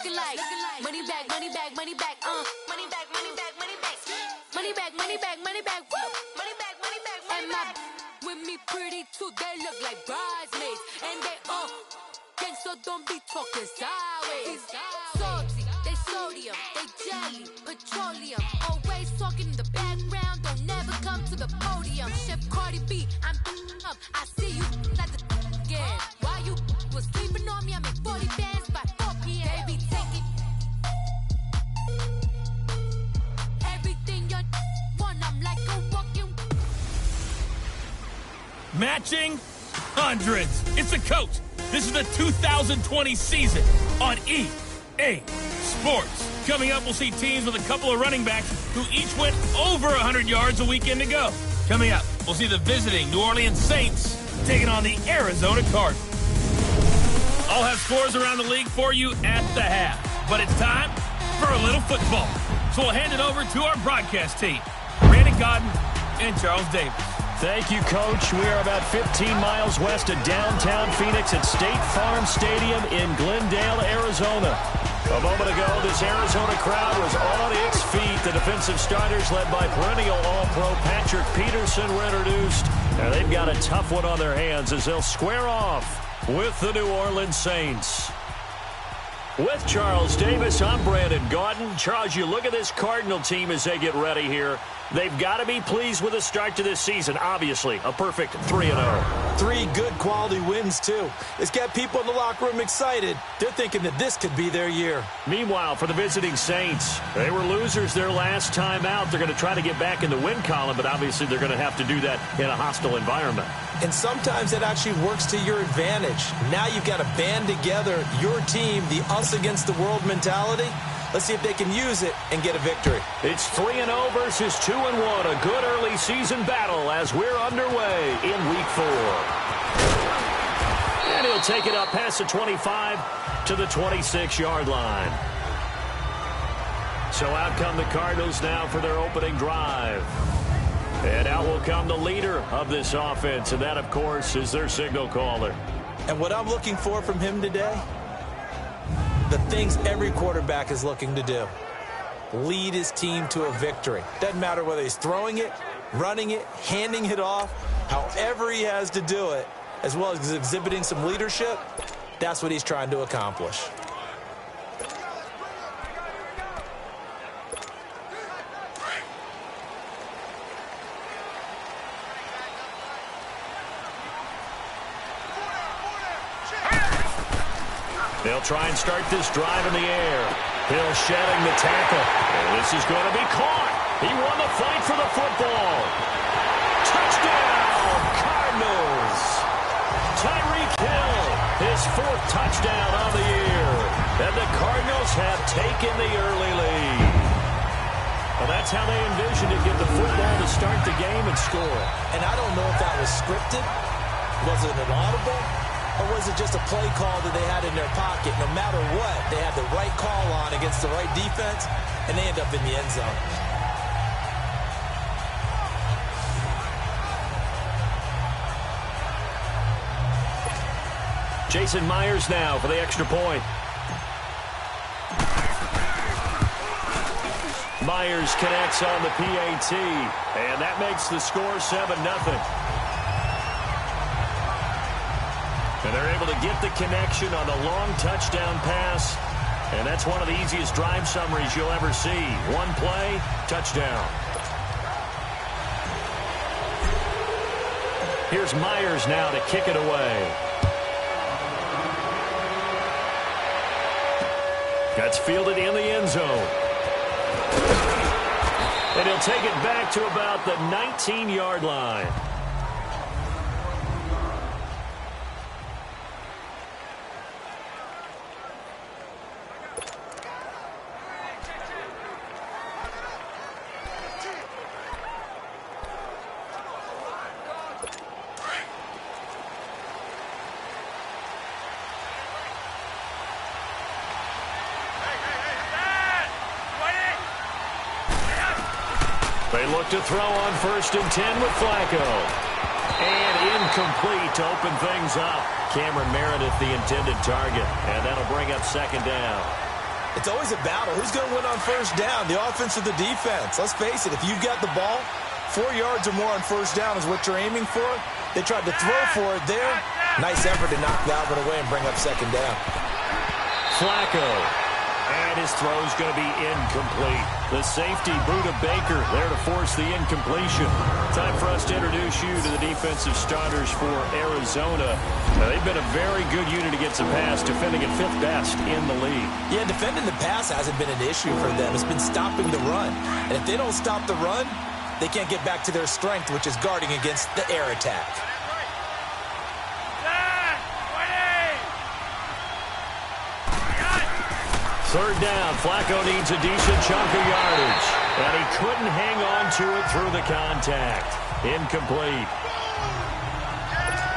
looking like money back, money back, money back, money back, money back, money back, money back, money back, money back, woo, money back, money back, money back. With me pretty too, they look like bridesmaids, and they gang, so don't be talking sideways. Salty, they sodium, they jelly, petroleum, always talking in the background, don't never come to the podium. Chef Cardi B, I'm up, I see you like the again. While you was sleeping on me, I make 40 bands by 4 p.m. Baby, take it. Everything you want, I'm like a walking. Matching hundreds. It's a coach. This is the 2020 season on EA Sports. Coming up, we'll see teams with a couple of running backs who each went over 100 yards a weekend ago. Coming up, we'll see the visiting New Orleans Saints taking on the Arizona Cardinals. I'll have scores around the league for you at the half. But it's time for a little football. So we'll hand it over to our broadcast team, Brandon Godden and Charles Davis. Thank you, Coach. We are about 15 miles west of downtown Phoenix at State Farm Stadium in Glendale, Arizona. A moment ago, this Arizona crowd was on its feet. The defensive starters, led by perennial All-Pro Patrick Peterson, were introduced. And they've got a tough one on their hands as they'll square off with the New Orleans Saints. With Charles Davis, I'm Brandon Gaudin. Charles, you look at this Cardinal team as they get ready here. They've got to be pleased with the start to this season. Obviously, a perfect 3-0. 3 good quality wins, too. It's got people in the locker room excited. They're thinking that this could be their year. Meanwhile, for the visiting Saints, they were losers their last time out. They're going to try to get back in the win column, but obviously they're going to have to do that in a hostile environment. And sometimes it actually works to your advantage. Now you've got to band together your team, the us against the world mentality. Let's see if they can use it and get a victory. It's 3-0 versus 2-1. A good early season battle as we're underway in Week 4. And he'll take it up past the 25 to the 26-yard line. So out come the Cardinals now for their opening drive. And out will come the leader of this offense, and that, of course, is their signal caller. And what I'm looking for from him today, the things every quarterback is looking to do. Lead his team to a victory. Doesn't matter whether he's throwing it, running it, handing it off, however he has to do it, as well as exhibiting some leadership, that's what he's trying to accomplish. They'll try and start this drive in the air. Hill shedding the tackle. And this is going to be caught. He won the fight for the football. Touchdown, Cardinals. Tyreek Hill, his 4th touchdown on the year. And the Cardinals have taken the early lead. Well, that's how they envisioned it. Get the football to start the game and score. And I don't know if that was scripted. Was it an audible? Or was it just a play call that they had in their pocket? No matter what, they had the right call on against the right defense, and they end up in the end zone. Jason Myers now for the extra point. Myers connects on the PAT, and that makes the score 7-0. And they're able to get the connection on the long touchdown pass. And that's one of the easiest drive summaries you'll ever see. One play, touchdown. Here's Myers now to kick it away. That's fielded in the end zone. And he'll take it back to about the 19-yard line. They look to throw on 1st and 10 with Flacco. And incomplete to open things up. Cameron Meredith, the intended target. And that'll bring up 2nd down. It's always a battle. Who's going to win on first down, the offense or the defense? Let's face it, if you've got the ball, 4 yards or more on first down is what you're aiming for. They tried to throw for it there. Nice effort to knock that one away and bring up second down. Flacco. And his throw's going to be incomplete. The safety, Buda Baker, there to force the incompletion. Time for us to introduce you to the defensive starters for Arizona. Now, they've been a very good unit against the pass, defending at 5th best in the league. Yeah, defending the pass hasn't been an issue for them. It's been stopping the run. And if they don't stop the run, they can't get back to their strength, which is guarding against the air attack. Third down, Flacco needs a decent chunk of yardage. And he couldn't hang on to it through the contact. Incomplete.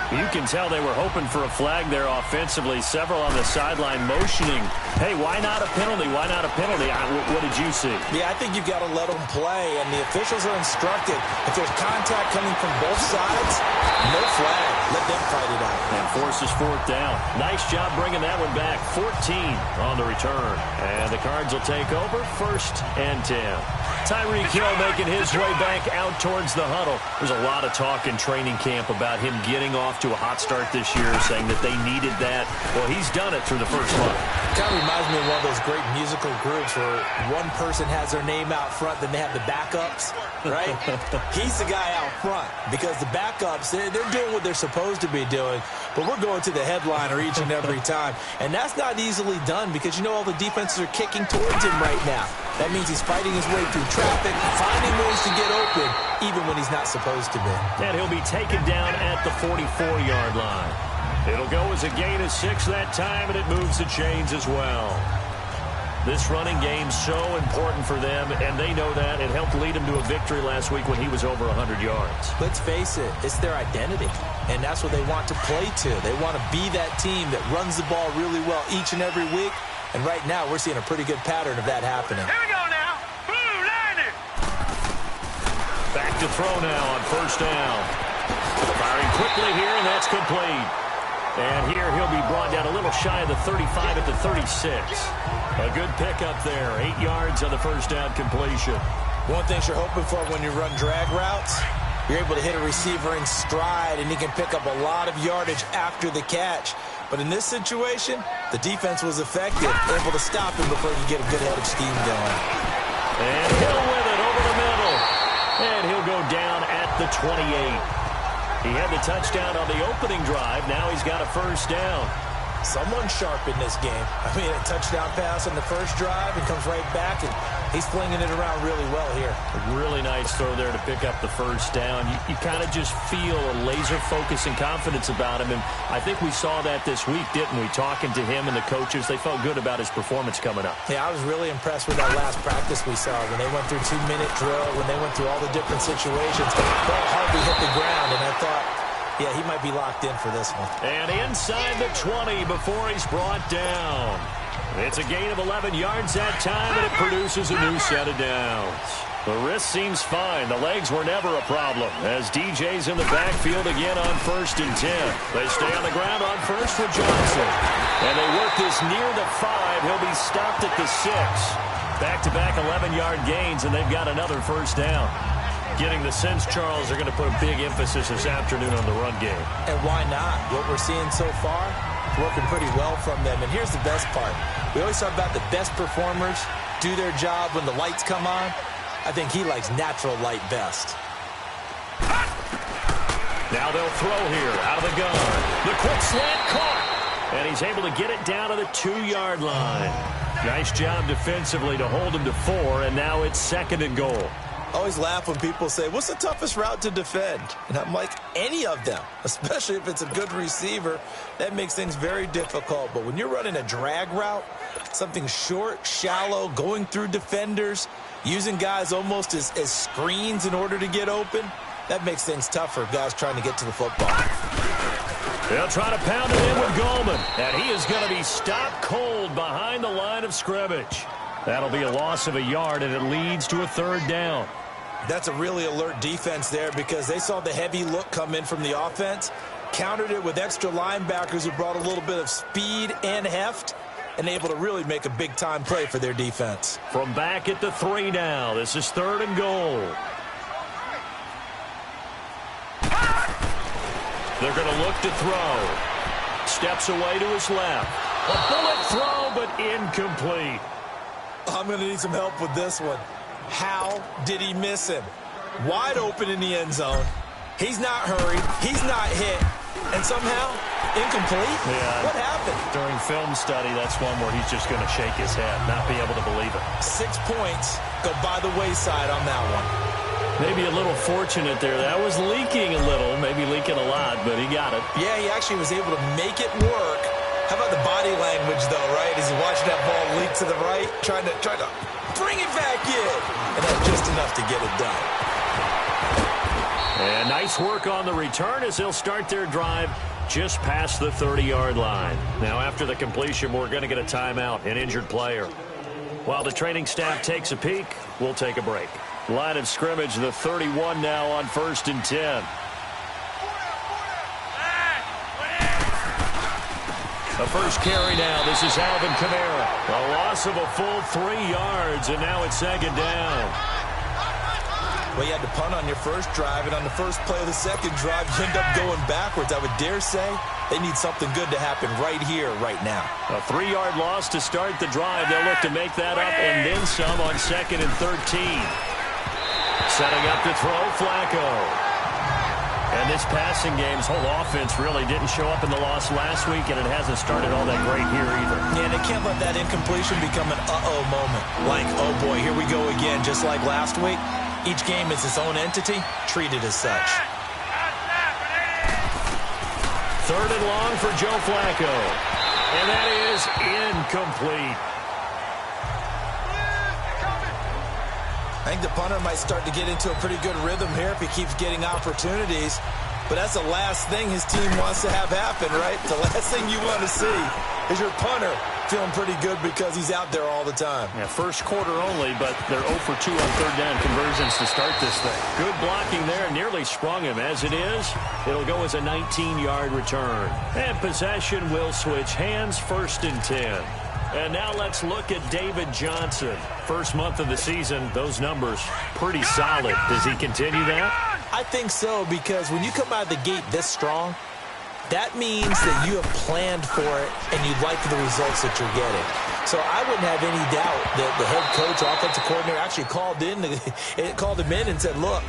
You can tell they were hoping for a flag there offensively. Several on the sideline motioning. Hey, why not a penalty? Why not a penalty? What did you see? Yeah, I think you've got to let them play, and the officials are instructed. If there's contact coming from both sides, no flag. Let them fight it out. And forces 4th down. Nice job bringing that one back. 14 on the return. And the Cards will take over 1st and 10. Tyreek Hill making his way back out towards the huddle. There's a lot of talk in training camp about him getting off to a hot start this year, saying that they needed that. Well, he's done it through the first month. Kind of reminds me of one of those great musical groups where one person has their name out front, then they have the backups, right? He's the guy out front because the backups, they're doing what they're supposed to be doing, but we're going to the headliner each and every time. And that's not easily done because, you know, all the defenses are kicking towards him right now. That means he's fighting his way through traffic, finding ways to get open, even when he's not supposed to be. And he'll be taken down at the 44-yard line. It'll go as a gain of 6 that time, and it moves the chains as well. This running game's so important for them, and they know that. It helped lead them to a victory last week when he was over 100 yards. Let's face it, it's their identity, and that's what they want to play to. They want to be that team that runs the ball really well each and every week, and right now we're seeing a pretty good pattern of that happening. Here we go now. Blue line it. Back to throw now on first down. Firing quickly here, and that's complete. And here he'll be brought down a little shy of the 35 at the 36. A good pickup there. 8 yards on the first down completion. One thing you're hoping for when you run drag routes, you're able to hit a receiver in stride, and he can pick up a lot of yardage after the catch. But in this situation, the defense was effective, able to stop him before he could get a good head of steam going. And Hill with it over the middle. And he'll go down at the 28. He had the touchdown on the opening drive. Now he's got a first down. Someone sharp in this game. I mean, a touchdown pass on the first drive and comes right back, and he's flinging it around really well here. A really nice throw there to pick up the first down. You kind of just feel a laser focus and confidence about him, and I think we saw that this week, didn't we? Talking to him and the coaches, they felt good about his performance coming up. Yeah, I was really impressed with that last practice we saw when they went through 2-minute drill, when they went through all the different situations. Ball hardly hit the ground, and I thought, yeah, he might be locked in for this one. And inside the 20 before he's brought down. It's a gain of 11 yards that time, and it produces a new set of downs. The wrist seems fine. The legs were never a problem, as DJ's in the backfield again on 1st and 10. They stay on the ground on first with Johnson. And they work this near the 5. He'll be stopped at the 6. Back-to-back 11-yard gains, and they've got another first down. Getting the sense, Charles, they're going to put a big emphasis this afternoon on the run game. And why not? What we're seeing so far, working pretty well from them. And here's the best part. We always talk about the best performers do their job when the lights come on. I think he likes natural light best. Now they'll throw here out of the gun. The quick slant caught. And he's able to get it down to the 2-yard line. Nice job defensively to hold him to 4, and now it's 2nd and goal. I always laugh when people say, what's the toughest route to defend? And I'm like, any of them, especially if it's a good receiver. That makes things very difficult. But when you're running a drag route, something short, shallow, going through defenders, using guys almost as screens in order to get open, that makes things tough for guys trying to get to the football. They'll try to pound it in with Goldman. And he is going to be stopped cold behind the line of scrimmage. That'll be a loss of a yard, and it leads to a 3rd down. That's a really alert defense there because they saw the heavy look come in from the offense, countered it with extra linebackers who brought a little bit of speed and heft, and able to really make a big-time play for their defense. From back at the 3 now. This is 3rd and goal. They're going to look to throw. Steps away to his left. A bullet throw, but incomplete. I'm going to need some help with this one. How did he miss him? Wide open in the end zone. He's not hurried. He's not hit. And somehow, incomplete? Yeah. What happened? During film study, that's one where he's just going to shake his head, not be able to believe it. 6 points go by the wayside on that one. Maybe a little fortunate there. That was leaking a little, maybe leaking a lot, but he got it. Yeah, he actually was able to make it work. How about the body language, though, right? As he watched that ball leak to the right, trying to bring it back in. And that's just enough to get it done. And nice work on the return as they'll start their drive just past the 30-yard line. Now, after the completion, we're going to get a timeout, an injured player. While the training staff takes a peek, we'll take a break. Line of scrimmage, the 31 now on 1st and 10. The first carry now. This is Alvin Kamara. A loss of a full 3 yards, and now it's 2nd down. Well, you had to punt on your first drive, and on the first play of the second drive, you end up going backwards. I would dare say they need something good to happen right here, right now. A 3-yard loss to start the drive. They'll look to make that up and then some on 2nd and 13. Setting up to throw, Flacco. And this passing game's whole offense really didn't show up in the loss last week, and it hasn't started all that great here either. Yeah, they can't let that incompletion become an uh-oh moment. Like, oh boy, here we go again, just like last week. Each game is its own entity, treated as such. 3rd and long for Joe Flacco. And that is incomplete. I think the punter might start to get into a pretty good rhythm here if he keeps getting opportunities. But that's the last thing his team wants to have happen, right? The last thing you want to see is your punter feeling pretty good because he's out there all the time. Yeah, first quarter only, but they're 0 for 2 on 3rd down conversions to start this thing. Good blocking there, nearly sprung him. As it is, it'll go as a 19-yard return. And possession will switch hands, 1st and 10. And now let's look at David Johnson. First month of the season, those numbers pretty solid. Does he continue that? I think so, because when you come out of the gate this strong, that means that you have planned for it and you like the results that you're getting. So I wouldn't have any doubt that the head coach, offensive coordinator, actually called him in and said, look,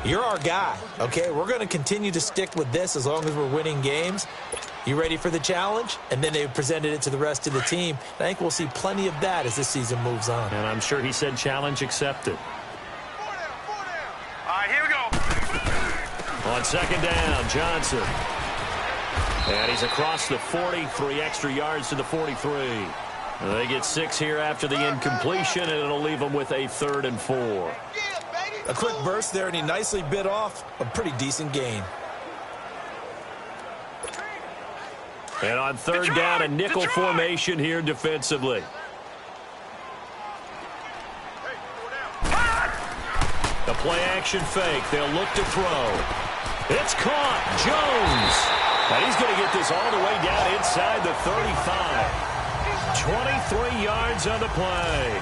you're our guy, okay? We're going to continue to stick with this as long as we're winning games. You ready for the challenge? And then they presented it to the rest of the team. I think we'll see plenty of that as this season moves on. And I'm sure he said challenge accepted. All right, here we go. On 2nd down, Johnson. And he's across the 40, 3 extra yards to the 43. They get 6 here after the incompletion, and it'll leave them with a 3rd and 4. A quick burst there, and he nicely bit off a pretty decent gain. And on 3rd down, a nickel formation here defensively. The play-action fake. They'll look to throw. It's caught. Jones. And he's going to get this all the way down inside the 35. 23 yards on the play.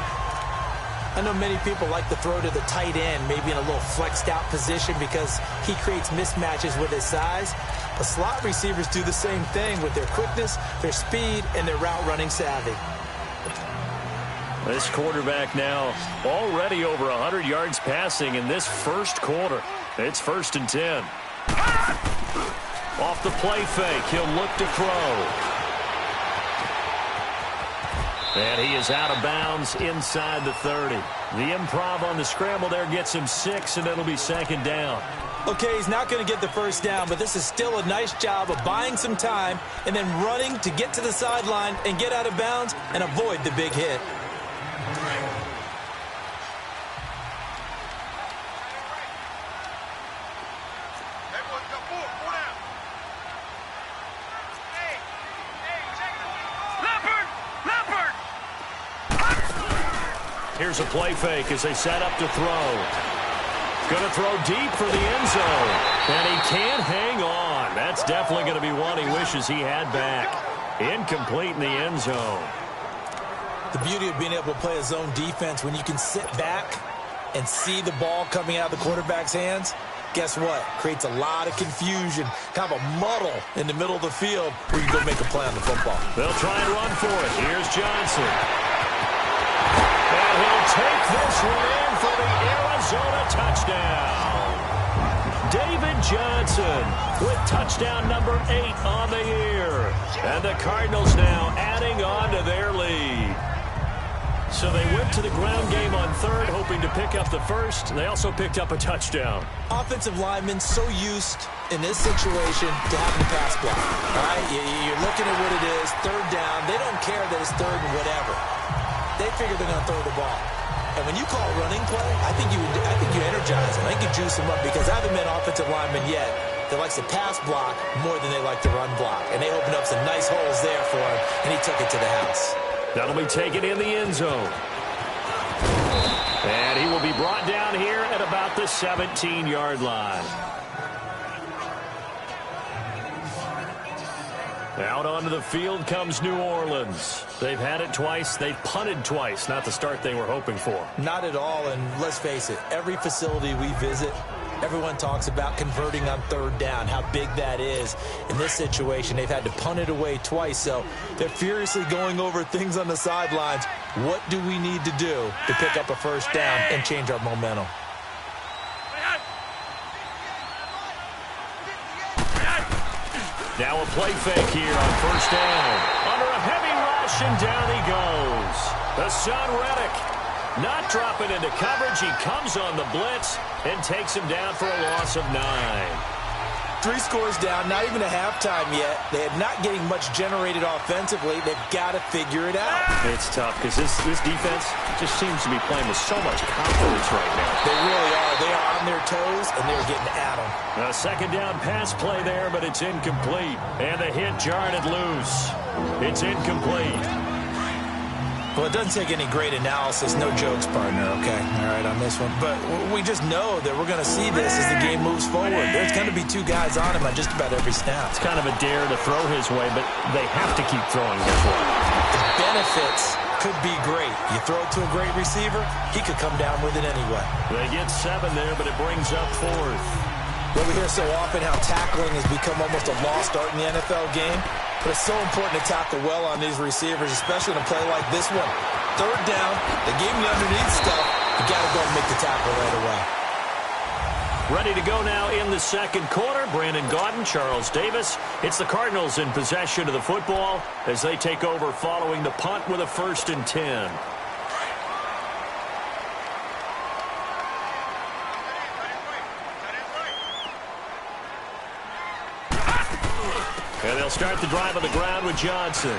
I know many people like to throw to the tight end, maybe in a little flexed out position because he creates mismatches with his size. But slot receivers do the same thing with their quickness, their speed, and their route running savvy. This quarterback now already over 100 yards passing in this first quarter. It's 1st and 10. Off the play fake, he'll look to throw. And he is out of bounds inside the 30. The improv on the scramble there gets him 6, and it'll be 2nd down. Okay, he's not going to get the first down, but this is still a nice job of buying some time and then running to get to the sideline and get out of bounds and avoid the big hit. Here's a play fake as they set up to throw. Going to throw deep for the end zone. And he can't hang on. That's definitely going to be one he wishes he had back. Incomplete in the end zone. The beauty of being able to play a zone defense when you can sit back and see the ball coming out of the quarterback's hands, guess what? Creates a lot of confusion, kind of a muddle in the middle of the field where you go make a play on the football. They'll try and run for it. Here's Johnson. And he'll take this one in for the Arizona touchdown. David Johnson with touchdown number 8 on the year. And the Cardinals now adding on to their lead. So they went to the ground game on third, hoping to pick up the first. They also picked up a touchdown. Offensive linemen so used in this situation to having the pass block. All right, you're looking at what it is, third down. They don't care that it's third and whatever. They figure they're going to throw the ball. And when you call a running play, I think you energize them. I think you juice them up because I haven't met an offensive lineman yet that likes to pass block more than they like to run block. And they opened up some nice holes there for him, and he took it to the house. That'll be taken in the end zone. And he will be brought down here at about the 17-yard line. Out onto the field comes New Orleans. They've had it twice. They've punted twice. Not the start they were hoping for. Not at all, and let's face it, every facility we visit, everyone talks about converting on third down, how big that is. In this situation, they've had to punt it away twice, so they're furiously going over things on the sidelines. What do we need to do to pick up a first down and change our momentum? Now a play fake here on first down. Under a heavy rush, and down he goes. Hassan Reddick not dropping into coverage. He comes on the blitz and takes him down for a loss of 9. 3 scores down, not even a halftime yet. They are not getting much generated offensively. They've got to figure it out. It's tough because this defense just seems to be playing with so much confidence right now. They really are. They are on their toes, and they're getting at them. A second down pass play there, but it's incomplete. And the hit jarred it loose. It's incomplete. Well, it doesn't take any great analysis. No jokes, partner, okay? All right, on this one. But we just know that we're going to see this as the game moves forward. There's going to be 2 guys on him on just about every snap. It's kind of a dare to throw his way, but they have to keep throwing his way. The benefits could be great. You throw it to a great receiver, he could come down with it anyway. They get 7 there, but it brings up 4th. Well, we hear so often how tackling has become almost a lost art in the NFL game. But it's so important to tackle well on these receivers, especially in a play like this one. Third down, they gave him the underneath stuff. You got to go and make the tackle right away. Ready to go now in the second quarter. Brandon Gaudin, Charles Davis. It's the Cardinals in possession of the football as they take over following the punt with a 1st and 10. And they'll start the drive on the ground with Johnson.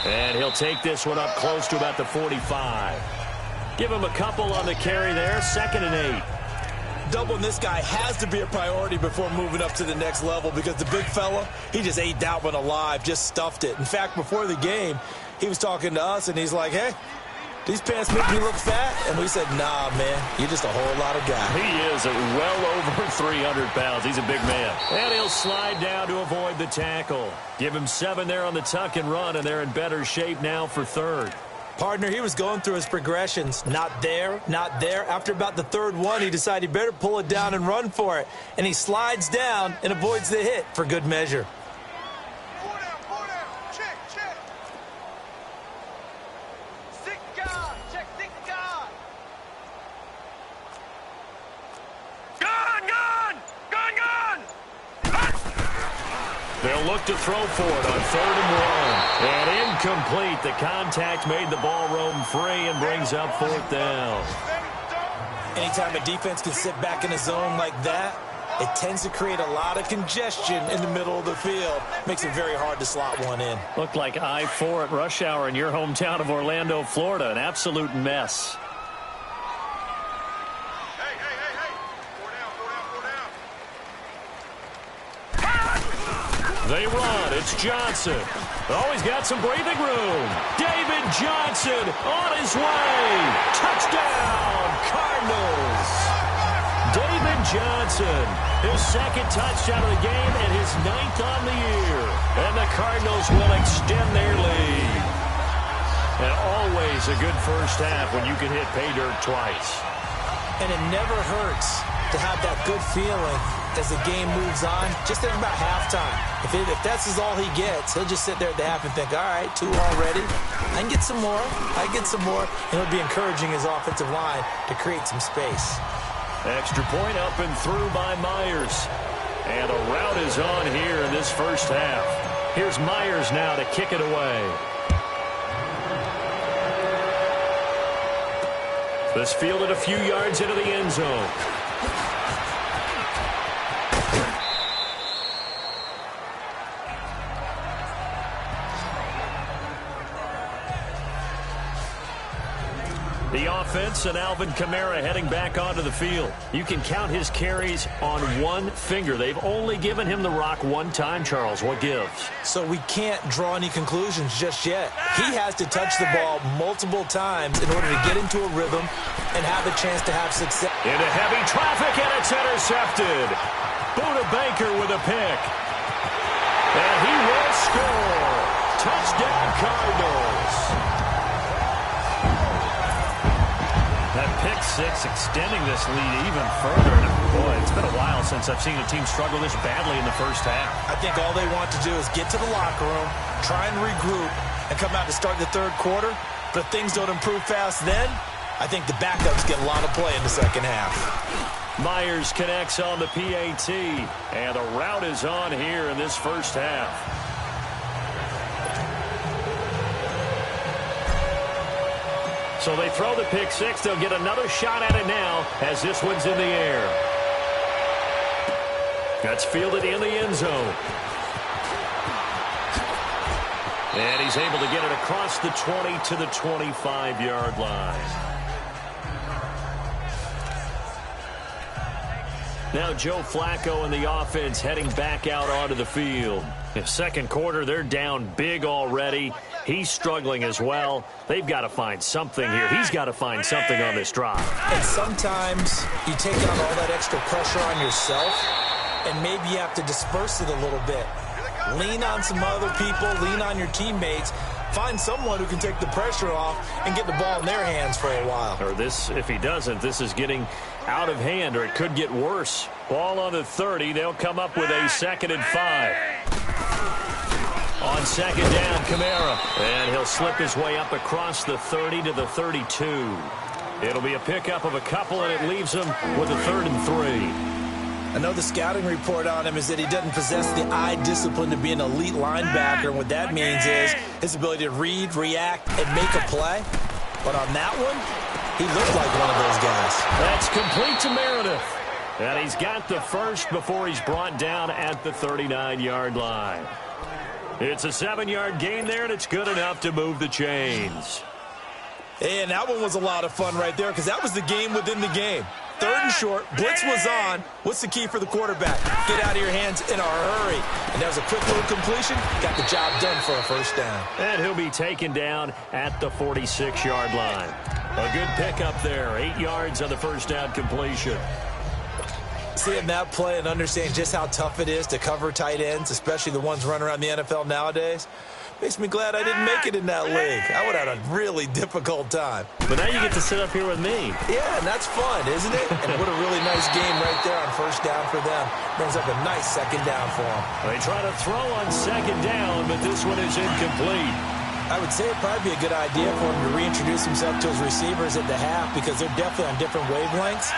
And he'll take this one up close to about the 45. Give him a couple on the carry there. 2nd and 8. Doubling this guy has to be a priority before moving up to the next level because the big fella, he just ate that one alive, just stuffed it. In fact, before the game, he was talking to us, and he's like, hey, these pants make me look fat? And we said, nah, man, you're just a whole lot of guy. He is well over 300 pounds. He's a big man. And he'll slide down to avoid the tackle. Give him 7 there on the tuck and run, and they're in better shape now for 3rd. Partner, he was going through his progressions. Not there, not there. After about the 3rd one, he decided he better pull it down and run for it. And he slides down and avoids the hit for good measure. They'll look to throw for it on 3rd and 1. And incomplete. The contact made the ball roam free and brings up 4th down. Anytime a defense can sit back in a zone like that, it tends to create a lot of congestion in the middle of the field. Makes it very hard to slot one in. Looked like I-4 at rush hour in your hometown of Orlando, Florida. An absolute mess. They run. It's Johnson. Oh, he's got some breathing room. David Johnson on his way. Touchdown, Cardinals. David Johnson, his 2nd touchdown of the game and his 9th on the year. And the Cardinals will extend their lead. And always a good first half when you can hit pay dirt twice. And it never hurts to have that good feeling as the game moves on. Just think about halftime. If that's all he gets, he'll just sit there at the half and think, all right, 2 already. I can get some more. I can get some more. And he'll be encouraging his offensive line to create some space. Extra point up and through by Myers. And a rout is on here in this first half. Here's Myers now to kick it away. This fielded a few yards into the end zone. The offense and Alvin Kamara heading back onto the field. You can count his carries on one finger. They've only given him the rock one time, Charles. What gives? So we can't draw any conclusions just yet. He has to touch the ball multiple times in order to get into a rhythm and have a chance to have success. Into heavy traffic, and it's intercepted. Buda Baker with a pick. And he will score. Touchdown, Cardinals. That pick six extending this lead even further. And boy, it's been a while since I've seen a team struggle this badly in the first half. I think all they want to do is get to the locker room, try and regroup, and come out to start the third quarter. But if things don't improve fast then, I think the backups get a lot of play in the second half. Myers connects on the PAT, and the rout is on here in this first half. So they throw the pick six. They'll get another shot at it now as this one's in the air. That's fielded in the end zone. And he's able to get it across the 20 to the 25-yard line. Now Joe Flacco and the offense heading back out onto the field. In second quarter, they're down big already. He's struggling as well. They've got to find something here. He's got to find something on this drive. And sometimes you take on all that extra pressure on yourself, and maybe you have to disperse it a little bit. Lean on some other people, lean on your teammates. Find someone who can take the pressure off and get the ball in their hands for a while. Or this, if he doesn't, this is getting out of hand, or it could get worse. Ball on the 30. They'll come up with a 2nd and 5. On second down, Kamara. And he'll slip his way up across the 30 to the 32. It'll be a pickup of a couple, and it leaves him with a 3rd and 3. I know the scouting report on him is that he doesn't possess the eye discipline to be an elite linebacker. And what that means is his ability to read, react, and make a play. But on that one, he looked like one of those guys. That's complete to Meredith. And he's got the first before he's brought down at the 39-yard line. It's a 7-yard gain there, and it's good enough to move the chains. And that one was a lot of fun right there because that was the game within the game. 3rd and short, blitz was on. What's the key for the quarterback? Get out of your hands in a hurry. And that was a quick little completion. Got the job done for a first down. And he'll be taken down at the 46-yard line. A good pickup there. 8 yards on the first down completion. Seeing that play and understanding just how tough it is to cover tight ends, especially the ones running around the NFL nowadays, makes me glad I didn't make it in that league. I would have had a really difficult time. But now you get to sit up here with me. Yeah, and that's fun, isn't it? And what a really nice game right there on first down for them. Brings up a nice 2nd down for them. They try to throw on 2nd down, but this one is incomplete. I would say it'd probably be a good idea for him to reintroduce himself to his receivers at the half because they're definitely on different wavelengths.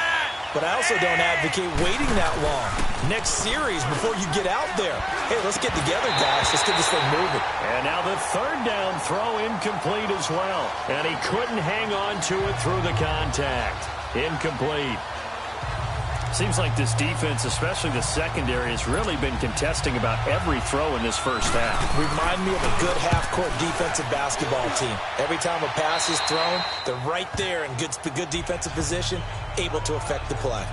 But I also don't advocate waiting that long. Next series before you get out there. Hey, let's get together, guys. Let's get this thing moving. And now the 3rd down throw incomplete as well. And he couldn't hang on to it through the contact. Incomplete. Seems like this defense, especially the secondary, has really been contesting about every throw in this first half. Remind me of a good half-court defensive basketball team. Every time a pass is thrown, they're right there in good defensive position, able to affect the play.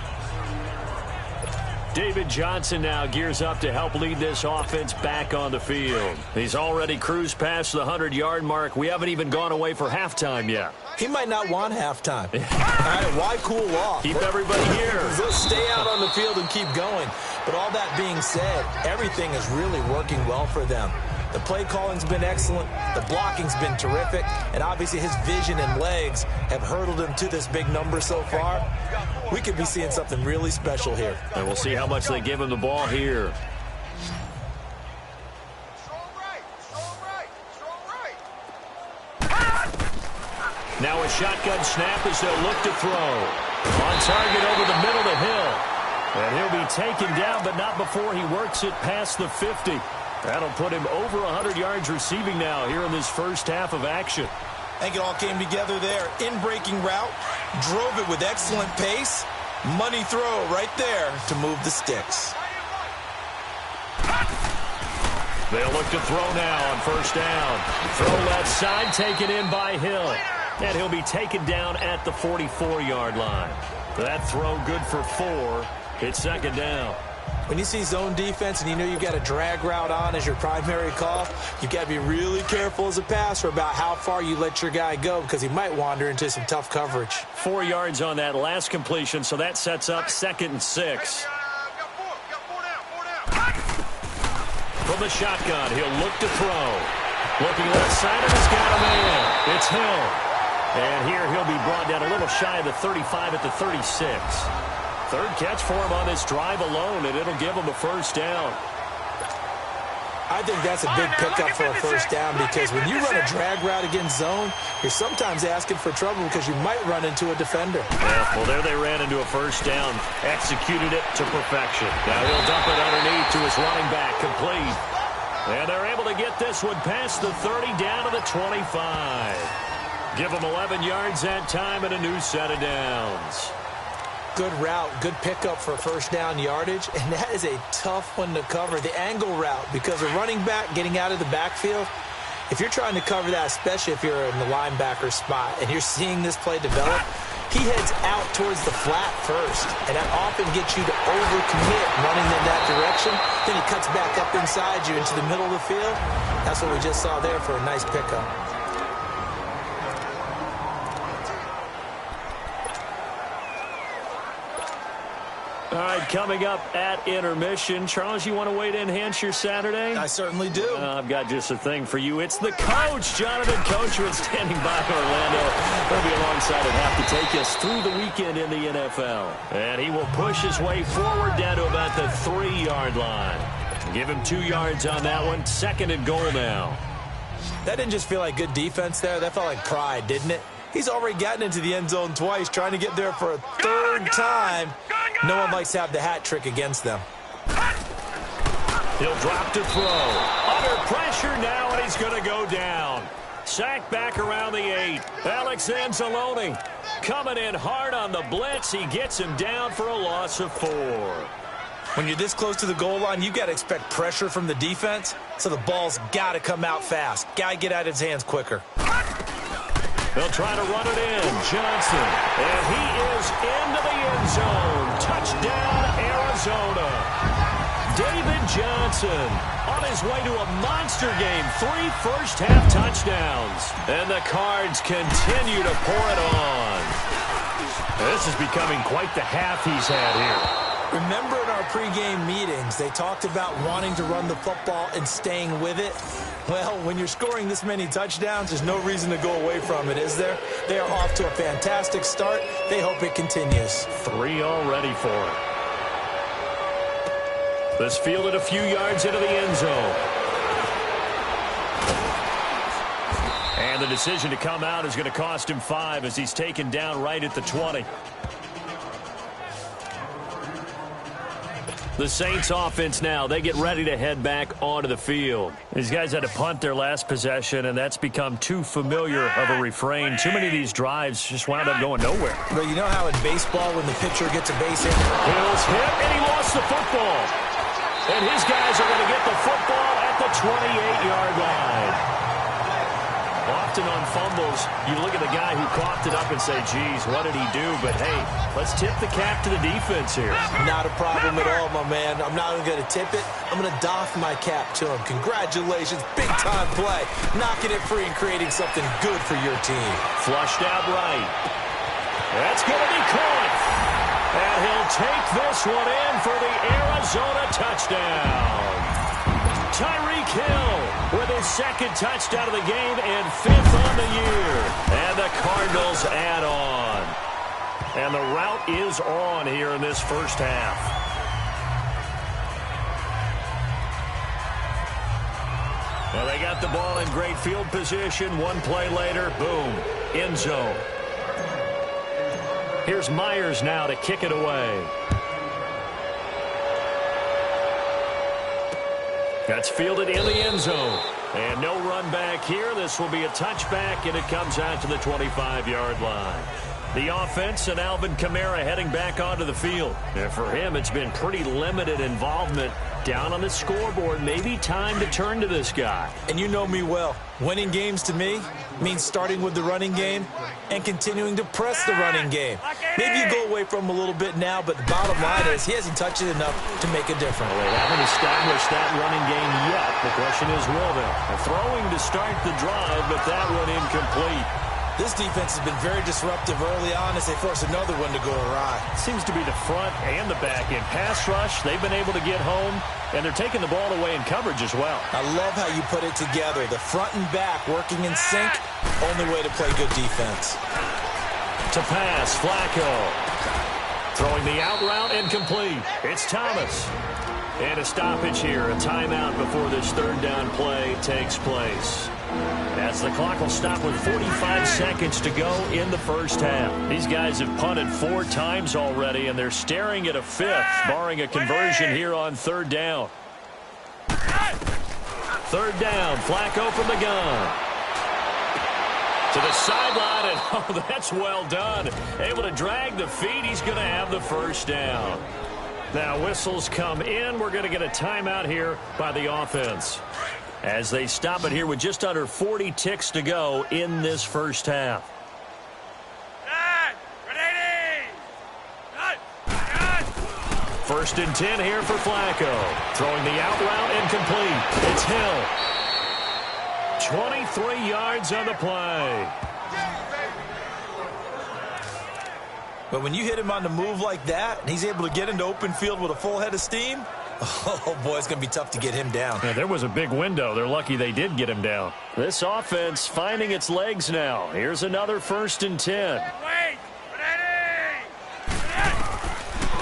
David Johnson now gears up to help lead this offense back on the field. He's already cruised past the 100-yard mark. We haven't even gone away for halftime yet. He might not want halftime. All right, why cool off? Keep everybody here. Let's stay out on the field and keep going. But all that being said, everything is really working well for them. The play calling's been excellent. The blocking's been terrific. And obviously his vision and legs have hurdled him to this big number so far. We could be seeing something really special here. And we'll see how much they give him the ball here. Now a shotgun snap as they'll look to throw. On target over the middle to Hill. And he'll be taken down, but not before he works it past the 50. That'll put him over 100 yards receiving now here in this first half of action. I think it all came together there. In-breaking route, drove it with excellent pace. Money throw right there to move the sticks. They'll look to throw now on first down. Throw left side, taken in by Hill. And he'll be taken down at the 44-yard line. That throw good for 4. It's second down. When you see zone defense and you know you've got a drag route on as your primary call, you've got to be really careful as a passer about how far you let your guy go because he might wander into some tough coverage. 4 yards on that last completion, so that sets up 2nd and 6. From the shotgun, he'll look to throw. Looking left side, and he's got a man. It's Hill. And here he'll be brought down a little shy of the 35 at the 36. Third catch for him on this drive alone, and it'll give him a first down. I think that's a big pickup for a first down because when you run a drag route against zone, you're sometimes asking for trouble because you might run into a defender. Yeah, well, there they ran into a first down, executed it to perfection. Now he'll dump it underneath to his running back, complete. And they're able to get this one past the 30 down to the 25. Give them 11 yards that time and a new set of downs. Good route, good pickup for first down yardage, and that is a tough one to cover, the angle route, because a running back getting out of the backfield, if you're trying to cover that, especially if you're in the linebacker spot and you're seeing this play develop, he heads out towards the flat first, and that often gets you to overcommit running in that direction. Then he cuts back up inside you into the middle of the field. That's what we just saw there for a nice pickup. All right, coming up at intermission. Charles, you want to wait to enhance your Saturday? I certainly do. I've got just a thing for you. It's the coach, Jonathan Coachman, standing by Orlando. He'll be alongside and have to take us through the weekend in the NFL. And he will push his way forward down to about the 3-yard line. Give him 2 yards on that one. 2nd and goal now. That didn't just feel like good defense there. That felt like pride, didn't it? He's already gotten into the end zone twice, trying to get there for a 3rd time. No one likes to have the hat trick against them. He'll drop to throw. Under pressure now, and he's going to go down. Sacked back around the 8. Alex Anzalone coming in hard on the blitz. He gets him down for a loss of 4. When you're this close to the goal line, you got to expect pressure from the defense, so the ball's got to come out fast. Got to get out of his hands quicker. They'll try to run it in. Johnson. And he is into the end zone. Touchdown, Arizona. David Johnson on his way to a monster game. 3 first-half touchdowns. And the Cards continue to pour it on. This is becoming quite the half he's had here. Remember in our pregame meetings, they talked about wanting to run the football and staying with it? Well, when you're scoring this many touchdowns, there's no reason to go away from it, is there? They are off to a fantastic start. They hope it continues. 3 already for him. This fielded a few yards into the end zone. And the decision to come out is going to cost him 5 as he's taken down right at the 20. The Saints offense now, they get ready to head back onto the field. These guys had to punt their last possession, and that's become too familiar of a refrain. Too many of these drives just wound up going nowhere. But you know how in baseball when the pitcher gets a base hit? Hill's hit, and he lost the football. And his guys are going to get the football at the 28-yard line. Often on fumbles, you look at the guy who coughed it up and say, geez, what did he do? But, hey, let's tip the cap to the defense here. Not a problem at all, my man. I'm not even going to tip it. I'm going to doff my cap to him. Congratulations. Big-time play. Knocking it free and creating something good for your team. Flushed out right. That's going to be caught. And he'll take this one in for the Arizona touchdown. Tyreek Hill with his second touchdown of the game and 5th on the year. And the Cardinals add on. And the route is on here in this first half. Well, they got the ball in great field position. One play later, boom, end zone. Here's Myers now to kick it away. That's fielded in the end zone. And no run back here. This will be a touchback, and it comes out to the 25-yard line. The offense and Alvin Kamara heading back onto the field. And for him, it's been pretty limited involvement down on the scoreboard. Maybe time to turn to this guy. And you know me well. Winning games to me means starting with the running game and continuing to press the running game. Maybe you go away from him a little bit now, but the bottom line is he hasn't touched it enough to make a difference. Well, they haven't established that running game yet. The question is, will they? They're throwing to start the drive, but that one incomplete. This defense has been very disruptive early on as they force another one to go awry. Seems to be the front and the back end. Pass rush, they've been able to get home, and they're taking the ball away in coverage as well. I love how you put it together. The front and back working in sync, only way to play good defense. To pass, Flacco. Throwing the out route incomplete. It's Thomas. And a stoppage here, a timeout before this third down play takes place. As the clock will stop with 45 seconds to go in the first half. These guys have punted 4 times already, and they're staring at a 5th, barring a conversion here on third down. Third down, Flacco from the gun. To the sideline, and oh, that's well done. Able to drag the feet. He's going to have the first down. Now whistles come in. We're going to get a timeout here by the offense, as they stop it here with just under 40 ticks to go in this first half. First and 10 here for Flacco. Throwing the out route incomplete. It's Hill. 23 yards on the play. But when you hit him on the move like that, and he's able to get into open field with a full head of steam, oh, boy, it's going to be tough to get him down. Yeah, there was a big window. They're lucky they did get him down. This offense finding its legs now. Here's another first and 10.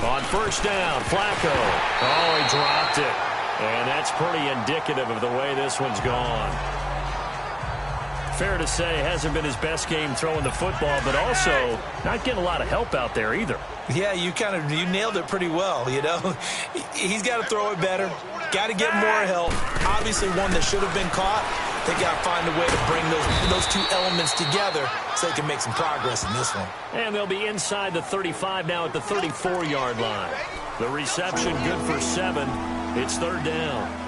On first down, Flacco. Oh, he dropped it. And that's pretty indicative of the way this one's gone. Fair to say, hasn't been his best game throwing the football, but also not getting a lot of help out there either. Yeah, you nailed it pretty well, you know. He's got to throw it better. Got to get more help. Obviously one that should have been caught. They got to find a way to bring those two elements together so they can make some progress in this one. And they'll be inside the 35 now at the 34-yard line. The reception good for 7. It's third down.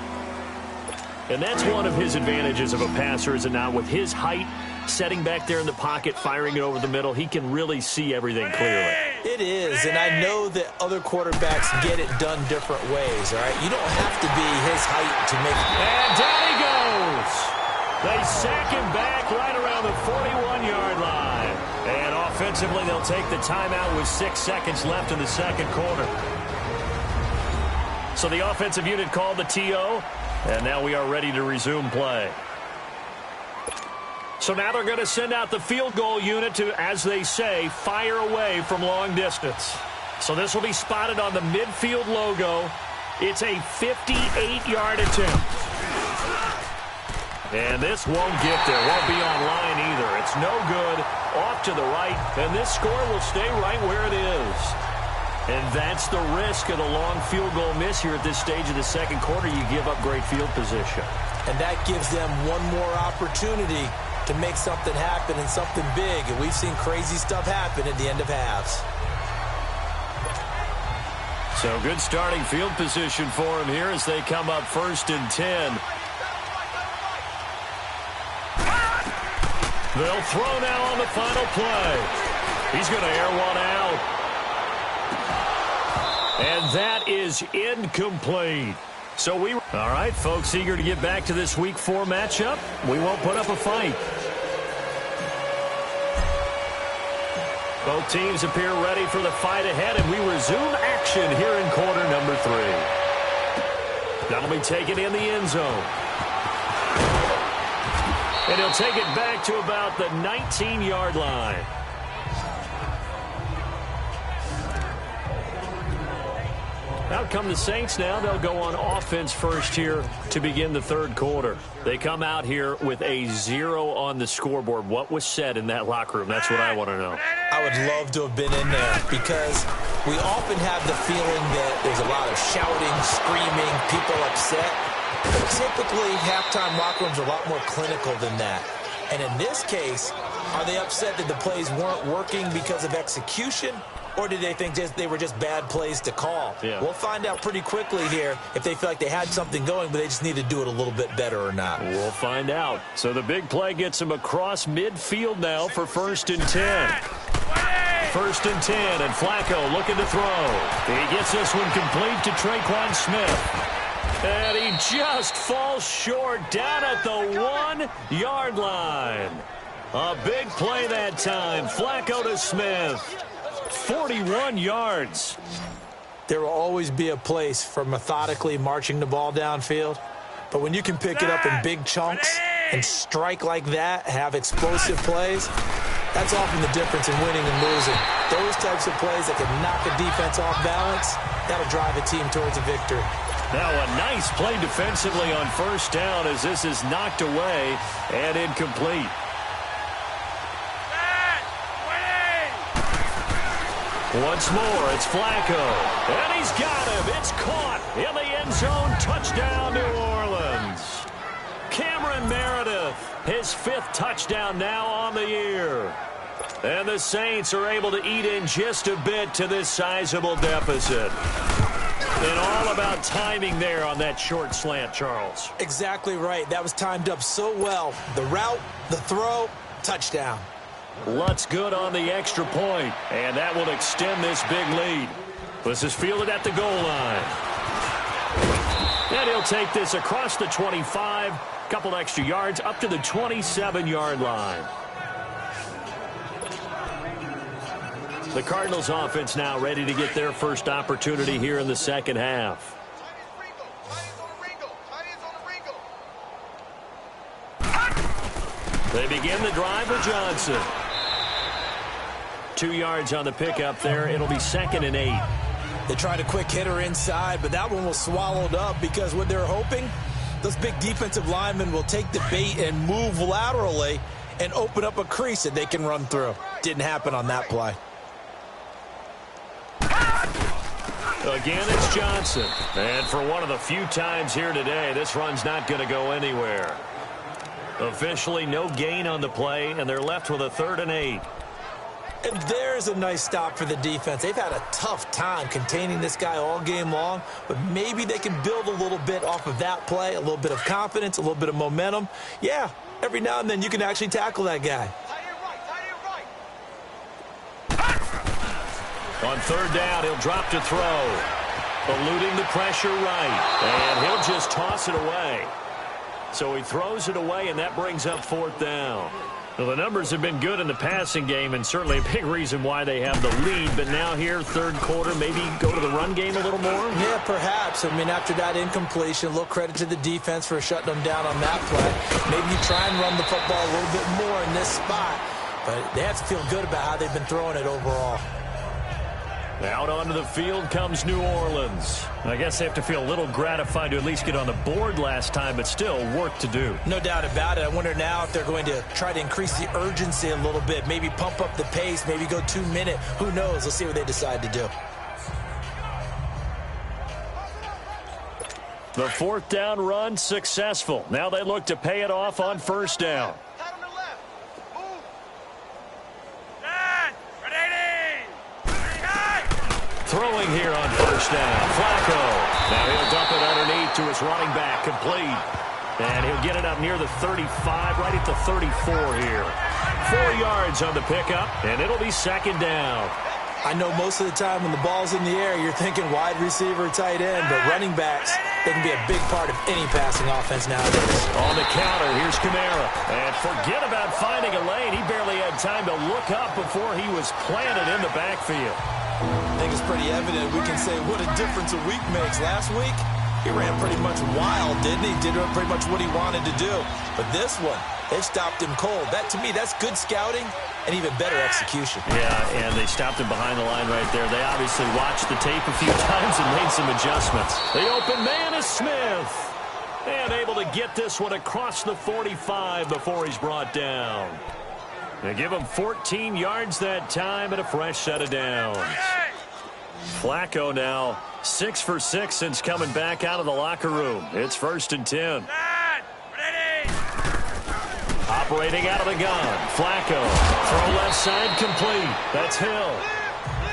And that's one of his advantages of a passer, is it not? With his height, setting back there in the pocket, firing it over the middle, he can really see everything clearly. It is, and I know that other quarterbacks get it done different ways, all right? You don't have to be his height to make it. And down he goes. They sack him back right around the 41-yard line. And offensively, they'll take the timeout with 6 seconds left in the second quarter. So the offensive unit called the TO. And now we are ready to resume play. So now they're going to send out the field goal unit to, as they say, fire away from long distance. So this will be spotted on the midfield logo. It's a 58-yard attempt. And this won't get there. Won't be on line either. It's no good. Off to the right. And this score will stay right where it is. And that's the risk of the long field goal miss here at this stage of the second quarter. You give up great field position. And that gives them one more opportunity to make something happen and something big. And we've seen crazy stuff happen at the end of halves. So good starting field position for him here as they come up first and 10. They'll throw now on the final play. He's going to air one out. And that is incomplete. So all right, folks, eager to get back to this Week 4 matchup. We won't put up a fight. Both teams appear ready for the fight ahead, and we resume action here in quarter number 3. That'll be taken in the end zone. And he'll take it back to about the 19-yard line. Out come the Saints now. They'll go on offense first here to begin the third quarter. They come out here with a 0 on the scoreboard. What was said in that locker room? That's what I want to know. I would love to have been in there because we often have the feeling that there's a lot of shouting, screaming, people upset. But typically, halftime locker rooms are a lot more clinical than that. And in this case, are they upset that the plays weren't working because of execution? Or did they think they were just bad plays to call? Yeah. We'll find out pretty quickly here if they feel like they had something going, but they just need to do it a little bit better or not. We'll find out. So the big play gets him across midfield now for 1st and 10. 1st and 10, and Flacco looking to throw. He gets this one complete to Traquan Smith. And he just falls short down at the 1-yard line. A big play that time. Flacco to Smith. 41 yards. There will always be a place for methodically marching the ball downfield. But when you can pick it up in big chunks and strike like that, have explosive plays, that's often the difference in winning and losing. Those types of plays that can knock a defense off balance, that'll drive a team towards a victory. Now a nice play defensively on 1st down as this is knocked away and incomplete. Once more, it's Flacco. And he's got him. It's caught in the end zone. Touchdown, New Orleans. Cameron Meredith, his 5th touchdown now on the year. And the Saints are able to eat in just a bit to this sizable deficit. And all about timing there on that short slant, Charles. Exactly right. That was timed up so well. The route, the throw, touchdown. Lutz good on the extra point, and that will extend this big lead. This is fielded at the goal line. And he'll take this across the 25, couple extra yards up to the 27-yard line. The Cardinals offense now ready to get their first opportunity here in the second half. They begin the drive with Johnson. 2 yards on the pickup there. It'll be 2nd and 8. They tried a quick hitter inside, but that one was swallowed up because what they're hoping, those big defensive linemen will take the bait and move laterally and open up a crease that they can run through. Didn't happen on that play. Again, it's Johnson. And for one of the few times here today, this run's not going to go anywhere. Officially no gain on the play, and they're left with a 3rd and 8. And there's a nice stop for the defense. They've had a tough time containing this guy all game long, but maybe they can build a little bit off of that play, a little bit of confidence, a little bit of momentum. Yeah, every now and then you can actually tackle that guy. On 3rd down, he'll drop to throw. Eluding the pressure right, and he'll just toss it away. So he throws it away, and that brings up 4th down. Well, the numbers have been good in the passing game, and certainly a big reason why they have the lead. But now here, 3rd quarter, maybe go to the run game a little more? Yeah, perhaps. I mean, after that incompletion, a little credit to the defense for shutting them down on that play. Maybe you try and run the football a little bit more in this spot. But they have to feel good about how they've been throwing it overall. Out onto the field comes New Orleans. I guess they have to feel a little gratified to at least get on the board last time, but still work to do. No doubt about it. I wonder now if they're going to try to increase the urgency a little bit, maybe pump up the pace, maybe go 2-minute. Who knows? Let's see what they decide to do. The 4th down run successful. Now they look to pay it off on 1st down. Throwing here on 1st down. Flacco. Now he'll dump it underneath to his running back. Complete. And he'll get it up near the 35, right at the 34 here. 4 yards on the pickup, and it'll be 2nd down. I know most of the time when the ball's in the air, you're thinking wide receiver, tight end, but running backs, they can be a big part of any passing offense nowadays. On the counter, here's Kamara. And forget about finding a lane. He barely had time to look up before he was planted in the backfield. I think it's pretty evident. We can say what a difference a week makes. Last week, He ran pretty much wild, didn't he? Did pretty much what he wanted to do. But this one, they stopped him cold. That, to me, that's good scouting and even better execution. Yeah, and they stopped him behind the line right there. They obviously watched the tape a few times and made some adjustments. The open man is Smith. And able to get this one across the 45 before he's brought down. They give him 14 yards that time and a fresh set of downs. Flacco now 6 for 6 since coming back out of the locker room. It's 1st and 10. Operating out of the gun. Flacco. Throw left side complete. That's Hill.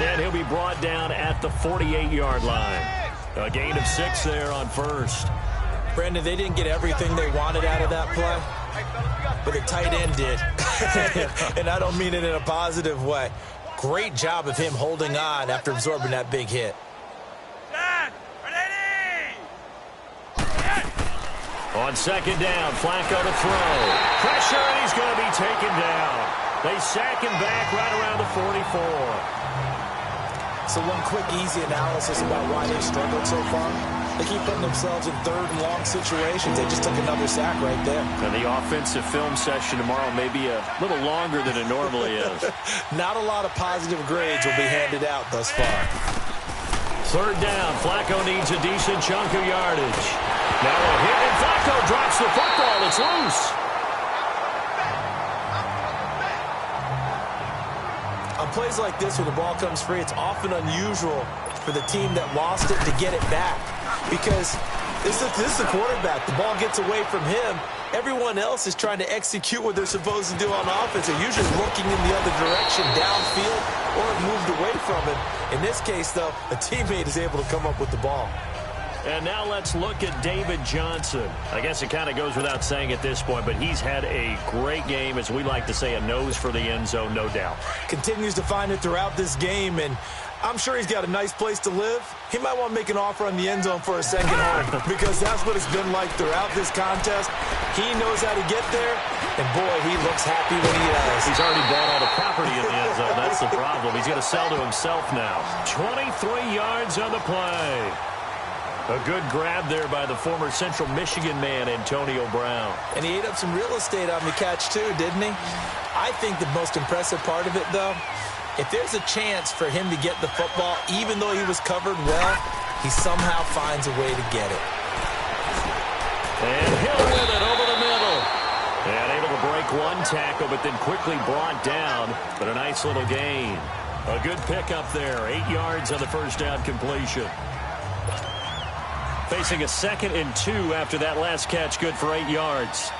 And he'll be brought down at the 48-yard line. A gain of 6 there on 1st. Brandon, they didn't get everything they wanted out of that play, but the tight end did. And I don't mean it in a positive way. Great job of him holding on after absorbing that big hit. On 2nd down, Flacco to throw. Pressure, and he's going to be taken down. They sack him back right around the 44. So one quick, easy analysis about why they've struggled so far. They keep putting themselves in 3rd and long situations. They just took another sack right there. And the offensive film session tomorrow may be a little longer than it normally is. Not a lot of positive grades will be handed out thus far. 3rd down. Flacco needs a decent chunk of yardage. Now a hit, and Flacco drops the football. It's loose. On plays like this where the ball comes free, it's often unusual for the team that lost it to get it back. Because this is the quarterback. The ball gets away from him. Everyone else is trying to execute what they're supposed to do on offense. They're usually looking in the other direction, downfield, or moved away from him. In this case, though, a teammate is able to come up with the ball. And now let's look at David Johnson. I guess it kind of goes without saying at this point, but he's had a great game, as we like to say, a nose for the end zone, no doubt. Continues to find it throughout this game, and I'm sure he's got a nice place to live. He might want to make an offer on the end zone for a second home because that's what it's been like throughout this contest. He knows how to get there, and boy, he looks happy when he does. He's already bought all the property in the end zone. That's the problem. He's going to sell to himself now. 23 yards on the play. A good grab there by the former Central Michigan man, Antonio Brown. And he ate up some real estate on the catch, too, didn't he? I think the most impressive part of it, though, if there's a chance for him to get the football, even though he was covered well, he somehow finds a way to get it. And Hill with it over the middle. And able to break one tackle, but then quickly brought down. But a nice little gain. A good pickup there. 8 yards on the first down completion. Facing a 2nd and 2 after that last catch, good for 8 yards.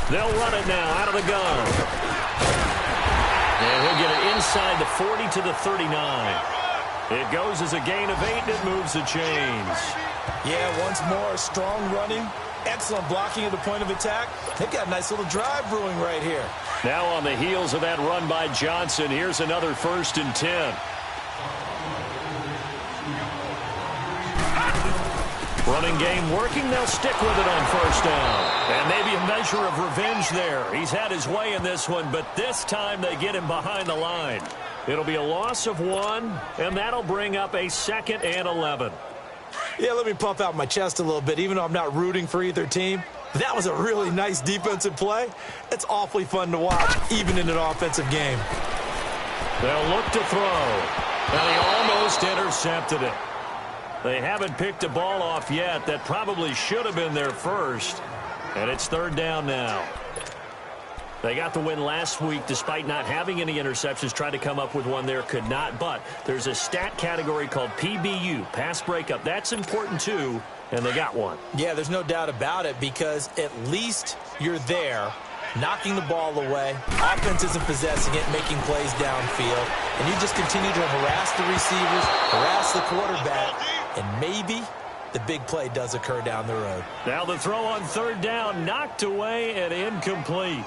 They'll run it now out of the gun. And he'll get it inside the 40 to the 39. It goes as a gain of 8, and it moves the chains. Yeah, once more, strong running, excellent blocking at the point of attack. They've got a nice little drive brewing right here. Now on the heels of that run by Johnson, here's another 1st and 10. Running game working. They'll stick with it on 1st down. And maybe a measure of revenge there. He's had his way in this one, but this time they get him behind the line. It'll be a loss of 1, and that'll bring up a 2nd and 11. Yeah, let me puff out my chest a little bit, even though I'm not rooting for either team. That was a really nice defensive play. It's awfully fun to watch, even in an offensive game. They'll look to throw. And he almost intercepted it. They haven't picked a ball off yet. That probably should have been their first. And it's 3rd down now. They got the win last week despite not having any interceptions. Tried to come up with one there, could not. But there's a stat category called PBU, pass breakup. That's important too, and they got one. Yeah, there's no doubt about it because at least you're there, knocking the ball away. Offense isn't possessing it, making plays downfield. And you just continue to harass the receivers, harass the quarterback, and maybe the big play does occur down the road. Now the throw on 3rd down, knocked away and incomplete.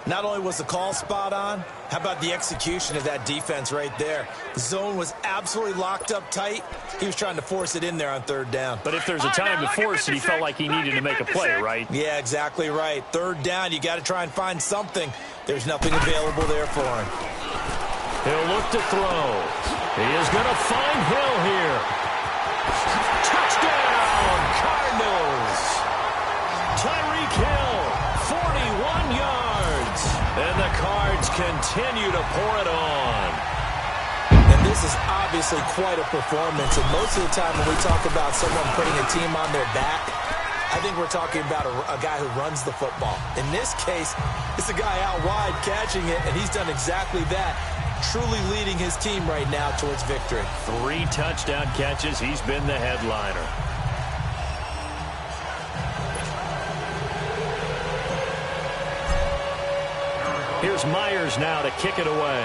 Not only was the call spot on, how about the execution of that defense right there? The zone was absolutely locked up tight. He was trying to force it in there on 3rd down. But if there's a time to force it, he felt like he needed to make a play, right? Yeah, exactly right. 3rd down, you got to try and find something. There's nothing available there for him. He'll look to throw. He is going to find Hill here. Touchdown, Cardinals. Tyreek Hill, 41 yards. And the Cards continue to pour it on. And this is obviously quite a performance. And most of the time when we talk about someone putting a team on their back, I think we're talking about a guy who runs the football. In this case, it's a guy out wide catching it, and he's done exactly that, truly leading his team right now towards victory. 3 touchdown catches. He's been the headliner. Here's Myers now to kick it away.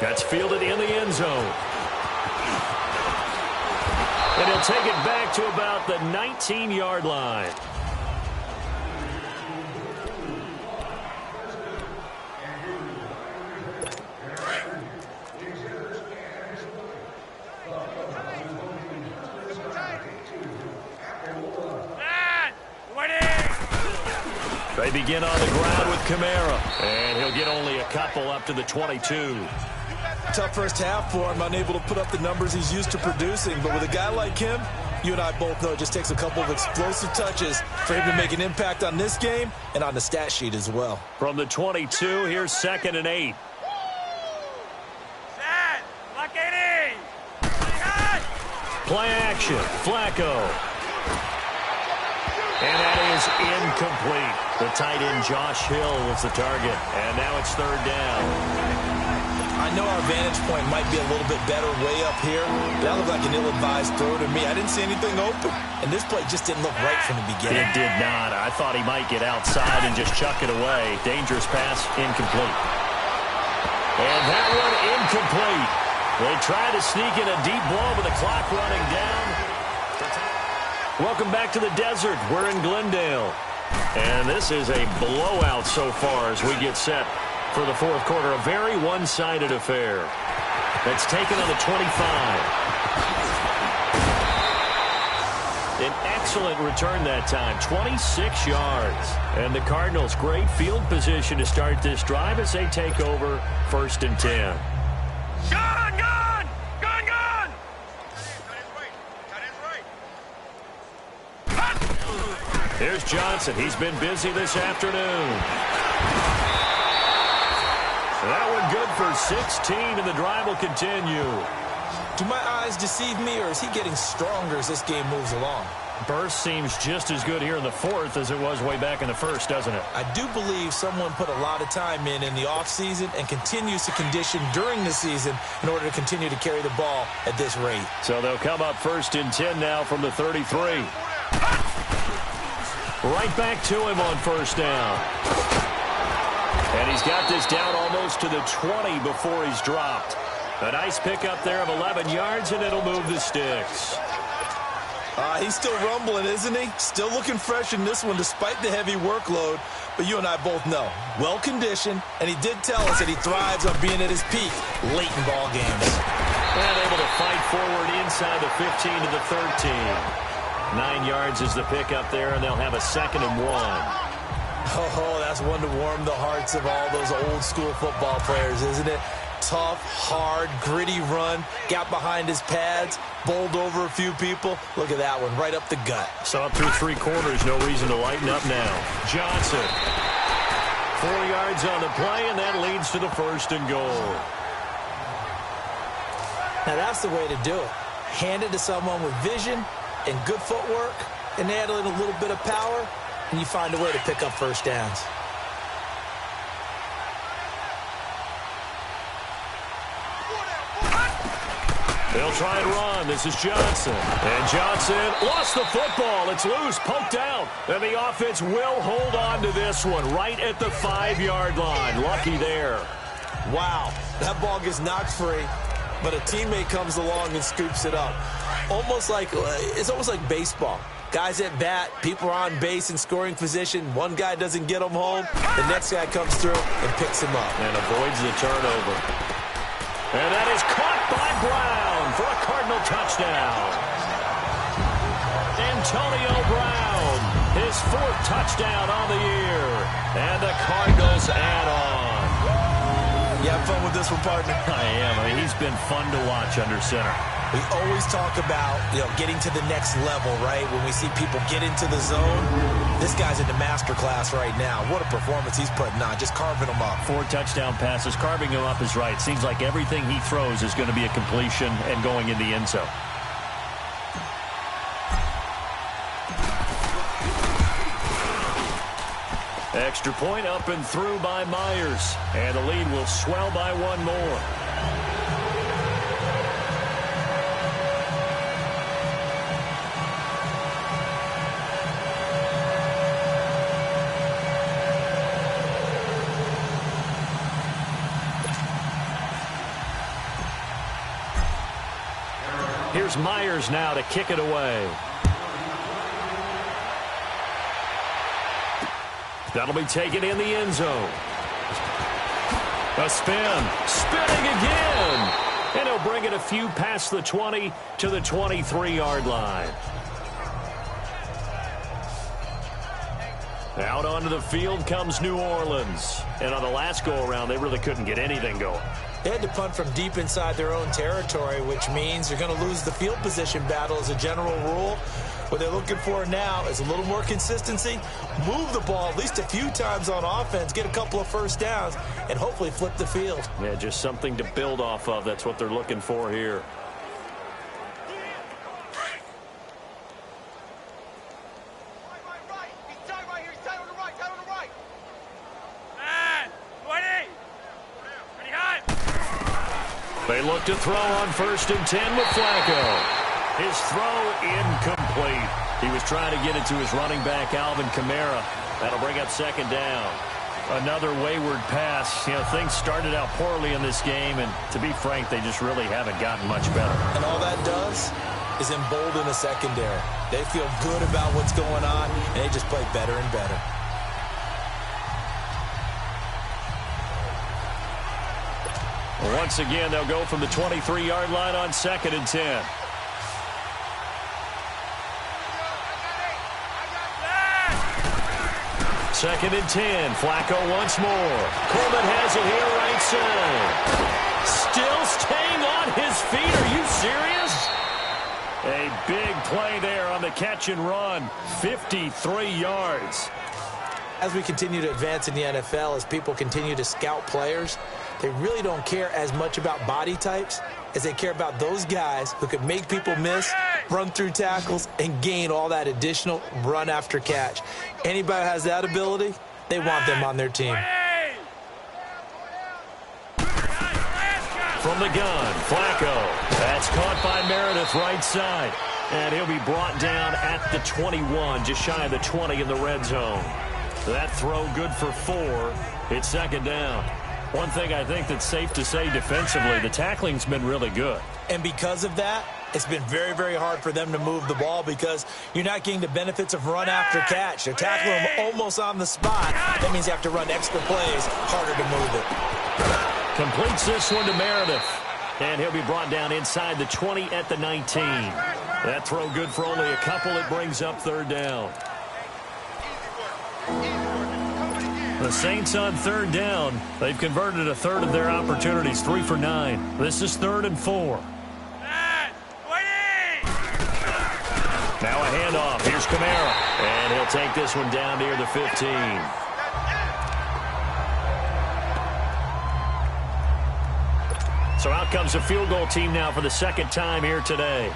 That's fielded in the end zone. And he'll take it back to about the 19-yard line. They begin on the ground with Kamara. And he'll get only a couple up to the 22. Tough first half for him, unable to put up the numbers he's used to producing. But with a guy like him, you and I both know it just takes a couple of explosive touches for him to make an impact on this game and on the stat sheet as well. From the 22, here's 2nd and 8. Set. Lock it in. Play action. Flacco. And that is incomplete. The tight end Josh Hill was the target. And now it's 3rd down. I know our vantage point might be a little bit better way up here, but that looked like an ill-advised throw to me. I didn't see anything open, and this play just didn't look right from the beginning. It did not. I thought he might get outside and just chuck it away. Dangerous pass, incomplete. And that one incomplete. They try to sneak in a deep blow, but the clock running down. Welcome back to the desert. We're in Glendale. And this is a blowout so far as we get set for the 4th quarter. A very one-sided affair. That's taken on the 25. An excellent return that time. 26 yards. And the Cardinals, great field position to start this drive as they take over 1st and 10. Gun, gun! Gun, gun! Here's Johnson. He's been busy this afternoon. That one good for 16, and the drive will continue. Do my eyes deceive me, or is he getting stronger as this game moves along? Burst seems just as good here in the 4th as it was way back in the 1st, doesn't it? I do believe someone put a lot of time in the offseason and continues to condition during the season in order to continue to carry the ball at this rate. So they'll come up 1st and 10 now from the 33. Right back to him on 1st down. And he's got this down almost to the 20 before he's dropped. A nice pickup there of 11 yards, and it'll move the sticks. He's still rumbling, isn't he? Still looking fresh in this one despite the heavy workload. But you and I both know, well-conditioned, and he did tell us that he thrives on being at his peak late in ball games. And able to fight forward inside the 15 to the 13. 9 yards is the pickup there, and they'll have a 2nd and 1. Oh, that's one to warm the hearts of all those old-school football players, isn't it? Tough, hard, gritty run, got behind his pads, bowled over a few people. Look at that one, right up the gut. So up through 3 quarters, no reason to lighten up now. Johnson, 4 yards on the play, and that leads to the 1st and goal. Now that's the way to do it. Hand it to someone with vision and good footwork, and add in a little bit of power, and you find a way to pick up 1st downs. They'll try and run. This is Johnson. And Johnson lost the football. It's loose, poked out. And the offense will hold on to this one right at the 5-yard line. Lucky there. Wow, that ball gets knocked free, but a teammate comes along and scoops it up. It's almost like baseball. Guys at bat, people are on base in scoring position. One guy doesn't get him home. The next guy comes through and picks him up. And avoids the turnover. And that is caught by Brown for a Cardinal touchdown. Antonio Brown, his 4th touchdown on the year. And the Cardinals add on. You have fun with this one, partner? I am. I mean, he's been fun to watch under center. We always talk about, getting to the next level, right? When we see people get into the zone, this guy's in the master class right now. What a performance he's putting on, just carving them up. 4 touchdown passes. Carving him up is right. Seems like everything he throws is going to be a completion and going in the end zone. Extra point up and through by Myers. And the lead will swell by 1 more. Here's Myers now to kick it away. That'll be taken in the end zone. A spin. Spinning again. And he'll bring it a few past the 20 to the 23-yard line. Out onto the field comes New Orleans. And on the last go-around, they really couldn't get anything going. They had to punt from deep inside their own territory, which means they're going to lose the field position battle as a general rule. What they're looking for now is a little more consistency, move the ball at least a few times on offense, get a couple of first downs, and hopefully flip the field. Yeah, just something to build off of. That's what they're looking for here. They look to throw on 1st and 10 with Flacco. His throw incomplete. He was trying to get it to his running back, Alvin Kamara. That'll bring up 2nd down. Another wayward pass. Things started out poorly in this game, and to be frank, they just really haven't gotten much better. And all that does is embolden the secondary. They feel good about what's going on, and they just play better and better. Once again, they'll go from the 23-yard line on 2nd and 10. Second and 10. Flacco once more. Coleman has it here right side. Still staying on his feet. Are you serious? A big play there on the catch and run. 53 yards. As we continue to advance in the NFL, as people continue to scout players, they really don't care as much about body types as they care about those guys who can make people miss, run through tackles, and gain all that additional run after catch. Anybody who has that ability, they want them on their team. From the gun, Flacco. That's caught by Meredith right side. And he'll be brought down at the 21, just shy of the 20 in the red zone. That throw good for 4. It's 2nd down. One thing I think that's safe to say defensively, the tackling's been really good. And because of that, it's been very, very hard for them to move the ball because you're not getting the benefits of run after catch. They're tackling them almost on the spot. That means you have to run extra plays, harder to move it. Completes this one to Meredith. And he'll be brought down inside the 20 at the 19. That throw good for only a couple. It brings up 3rd down. The Saints on 3rd down. They've converted a third of their opportunities, 3 for 9. This is 3rd and 4. Now a handoff. Here's Kamara. And he'll take this one down near the 15. So out comes the field goal team now for the 2nd time here today.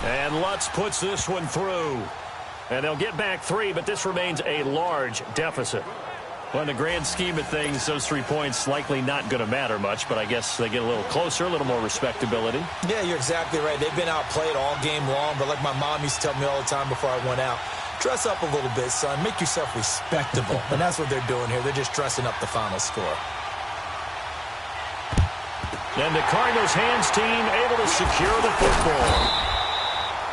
And Lutz puts this one through. And they'll get back 3, but this remains a large deficit. Well, in the grand scheme of things, those 3 points likely not going to matter much, but I guess they get a little closer, a little more respectability. Yeah, you're exactly right. They've been outplayed all game long, but like my mom used to tell me all the time before I went out, dress up a little bit, son. Make yourself respectable. And that's what they're doing here. They're just dressing up the final score. And the Cardinals' hands team able to secure the football.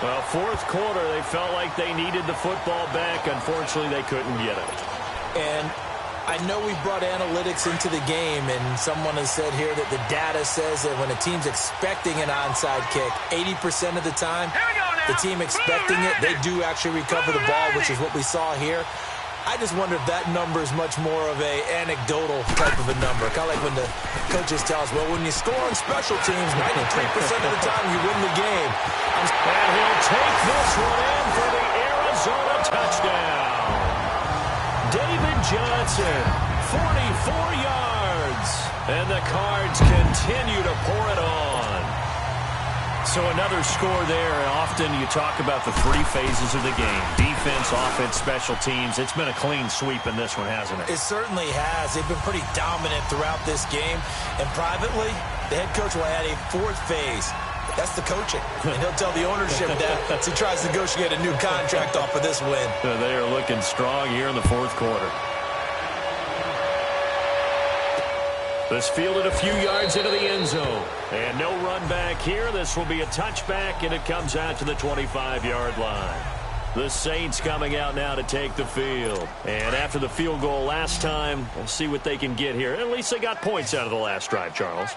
Well, 4th quarter, they felt like they needed the football back. Unfortunately, they couldn't get it. And I know we brought analytics into the game, and someone has said here that the data says that when a team's expecting an onside kick, 80% of the time, the team expecting it, they do actually recover the ball, which is what we saw here. I just wonder if that number is much more of a anecdotal type of a number. Kind of like when the coaches tell us, well, when you score on special teams, 93% of the time you win the game. And he'll take this one in for the Arizona touchdown. David Johnson, 44 yards. And the Cards continue to pour it on. So another score there. Often you talk about the three phases of the game. Defense, offense, special teams. It's been a clean sweep in this one, hasn't it? It certainly has. They've been pretty dominant throughout this game. And privately, the head coach will add a fourth phase. That's the coaching. And he'll tell the ownership that as he tries to negotiate a new contract off of this win. They are looking strong here in the fourth quarter. This fielded a few yards into the end zone. And no run back here. This will be a touchback, and it comes out to the 25-yard line. The Saints coming out now to take the field. And after the field goal last time, we'll see what they can get here. At least they got points out of the last drive, Charles.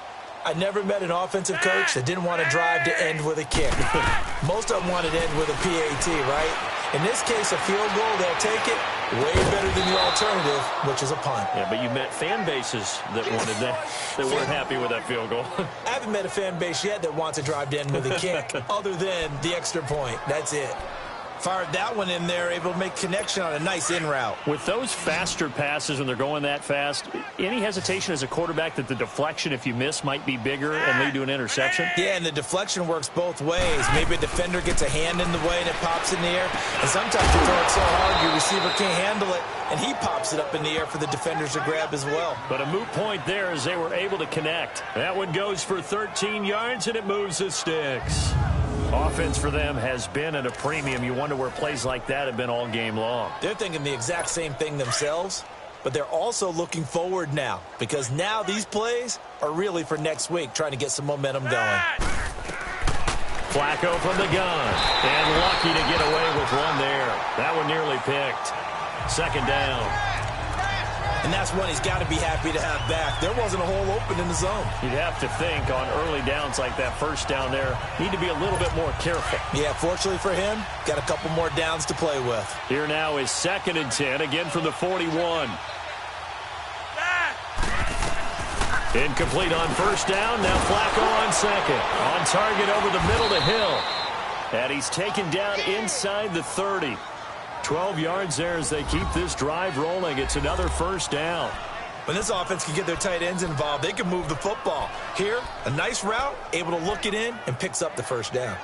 I never met an offensive coach that didn't want to drive to end with a kick. Most of them wanted to end with a PAT, right? In this case, a field goal, they'll take it. Way better than the alternative, which is a punt. Yeah, but you met fan bases that wanted that, that weren't happy with that field goal. I haven't met a fan base yet that wants to drive to end with a kick, other than the extra point. That's it. Fired that one in there, able to make connection on a nice in route. With those faster passes when they're going that fast, any hesitation as a quarterback that the deflection, if you miss, might be bigger and lead to an interception? Yeah, and the deflection works both ways. Maybe a defender gets a hand in the way and it pops in the air. And sometimes you throw it so hard your receiver can't handle it, and he pops it up in the air for the defenders to grab as well. But a moot point there as they were able to connect. That one goes for 13 yards, and it moves the sticks. Offense for them has been at a premium. You wonder where plays like that have been all game long. They're thinking the exact same thing themselves, but they're also looking forward now, because now these plays are really for next week, trying to get some momentum going. Flacco from the gun, and lucky to get away with one there. That one nearly picked. Second down. And that's one he's got to be happy to have back. There wasn't a hole open in the zone. You'd have to think on early downs like that first down there, need to be a little bit more careful. Yeah, fortunately for him, got a couple more downs to play with. Here now is 2nd and 10, again from the 41. Incomplete on first down. Now Flacco on second. On target over the middle to Hill. And he's taken down inside the 30. 12 yards there as they keep this drive rolling. It's another first down. When this offense can get their tight ends involved, they can move the football. Here, a nice route, able to look it in, and picks up the first down.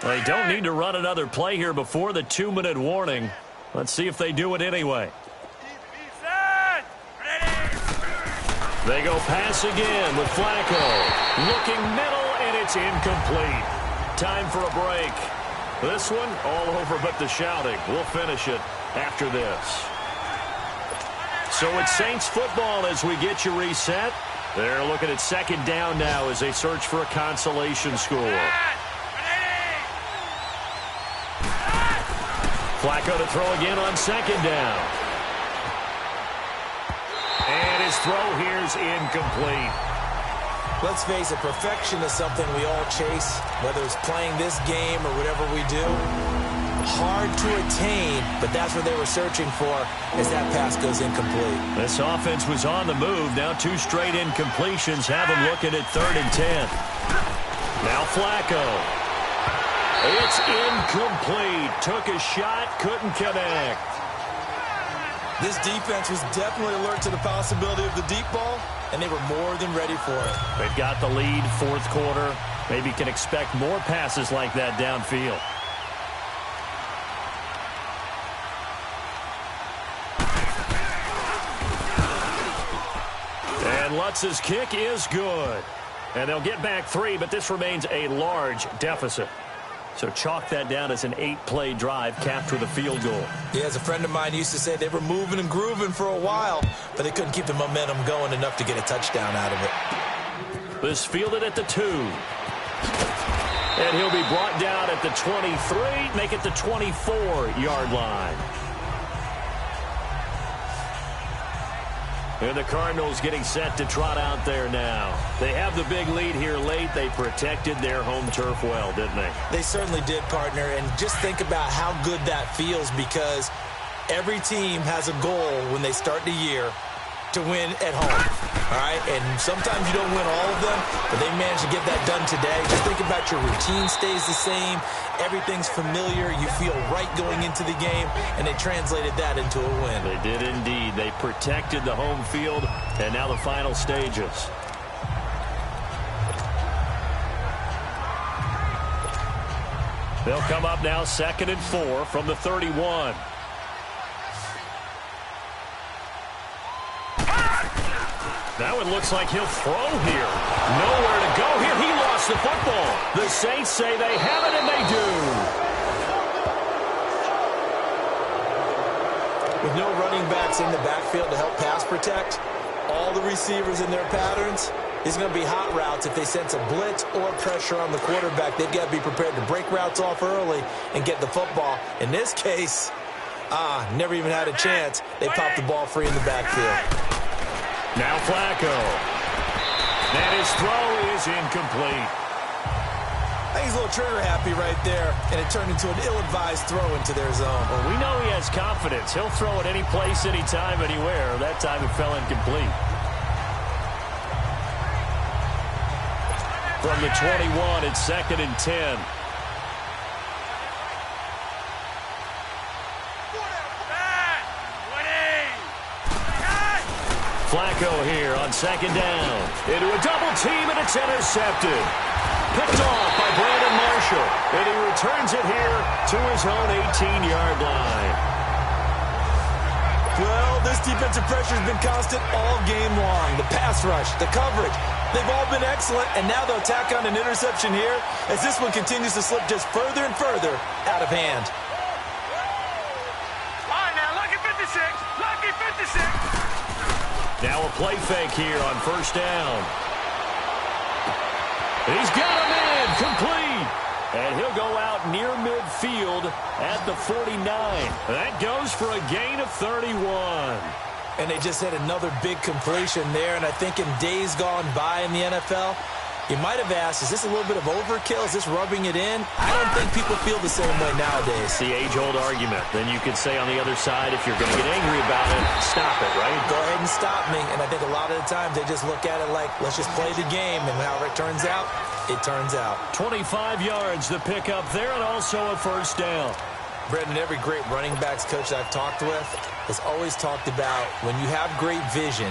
They don't need to run another play here before the 2-minute warning. Let's see if they do it anyway. They go pass again with Flacco. Looking middle, and it's incomplete. Time for a break. This one, all over but the shouting. We'll finish it after this. So it's Saints football as we get you reset. They're looking at second down now as they search for a consolation score. Flacco to throw again on second down. And his throw here's incomplete. Let's face it, perfection is something we all chase, whether it's playing this game or whatever we do. Hard to attain, but that's what they were searching for as that pass goes incomplete. This offense was on the move. Now 2 straight incompletions have them looking at 3rd and 10. Now Flacco. It's incomplete. Took a shot, couldn't connect. This defense was definitely alert to the possibility of the deep ball, and they were more than ready for it. They've got the lead, fourth quarter. Maybe can expect more passes like that downfield. And Lutz's kick is good. And they'll get back 3, but this remains a large deficit. So chalk that down as an 8-play drive capped with a field goal. Yeah, as a friend of mine used to say, they were moving and grooving for a while, but they couldn't keep the momentum going enough to get a touchdown out of it. This fielded at the 2. And he'll be brought down at the 23, make it the 24-yard line. And the Cardinals getting set to trot out there now. They have the big lead here late. They protected their home turf well, didn't they? They certainly did, partner. And just think about how good that feels, because every team has a goal when they start the year to win at home. All right? And sometimes you don't win all of them, but they managed to get that done today. Just think about your routine stays the same. Everything's familiar. You feel right going into the game, and they translated that into a win. They did indeed. They protected the home field, and now the final stages. They'll come up now 2nd and 4 from the 31. That one looks like he'll throw here. Nowhere to go here. He lost the football. The Saints say they have it, and they do. With no running backs in the backfield to help pass protect, all the receivers in their patterns, it's going to be hot routes. If they sense a blitz or pressure on the quarterback, they've got to be prepared to break routes off early and get the football. In this case, never even had a chance. They popped the ball free in the backfield. Now Flacco. And his throw is incomplete. I think he's a little trigger happy right there, and it turned into an ill-advised throw into their zone. Well, we know he has confidence. He'll throw it any place, anytime, anywhere. That time it fell incomplete. From the 21, it's 2nd and 10. Flacco here on 2nd down. Into a double team, and it's intercepted. Picked off by Brandon Marshall. And he returns it here to his own 18-yard line. Well, this defensive pressure has been constant all game long. The pass rush, the coverage, they've all been excellent, and now they'll tack on an interception here as this one continues to slip just further and further out of hand. All right, now, lucky 56. Lucky 56. Now a play fake here on 1st down. He's got him in, complete. And he'll go out near midfield at the 49. That goes for a gain of 31. And they just had another big completion there, and I think in days gone by in the NFL, you might have asked, is this a little bit of overkill? Is this rubbing it in? I don't think people feel the same way nowadays. It's the age-old argument. Then you could say on the other side, if you're going to get angry about it, stop it, right? Go ahead and stop me. And I think a lot of the times they just look at it like, let's just play the game. And however it turns out, it turns out. 25 yards to pick up there, and also a 1st down. Brendan, every great running backs coach I've talked with has always talked about when you have great vision,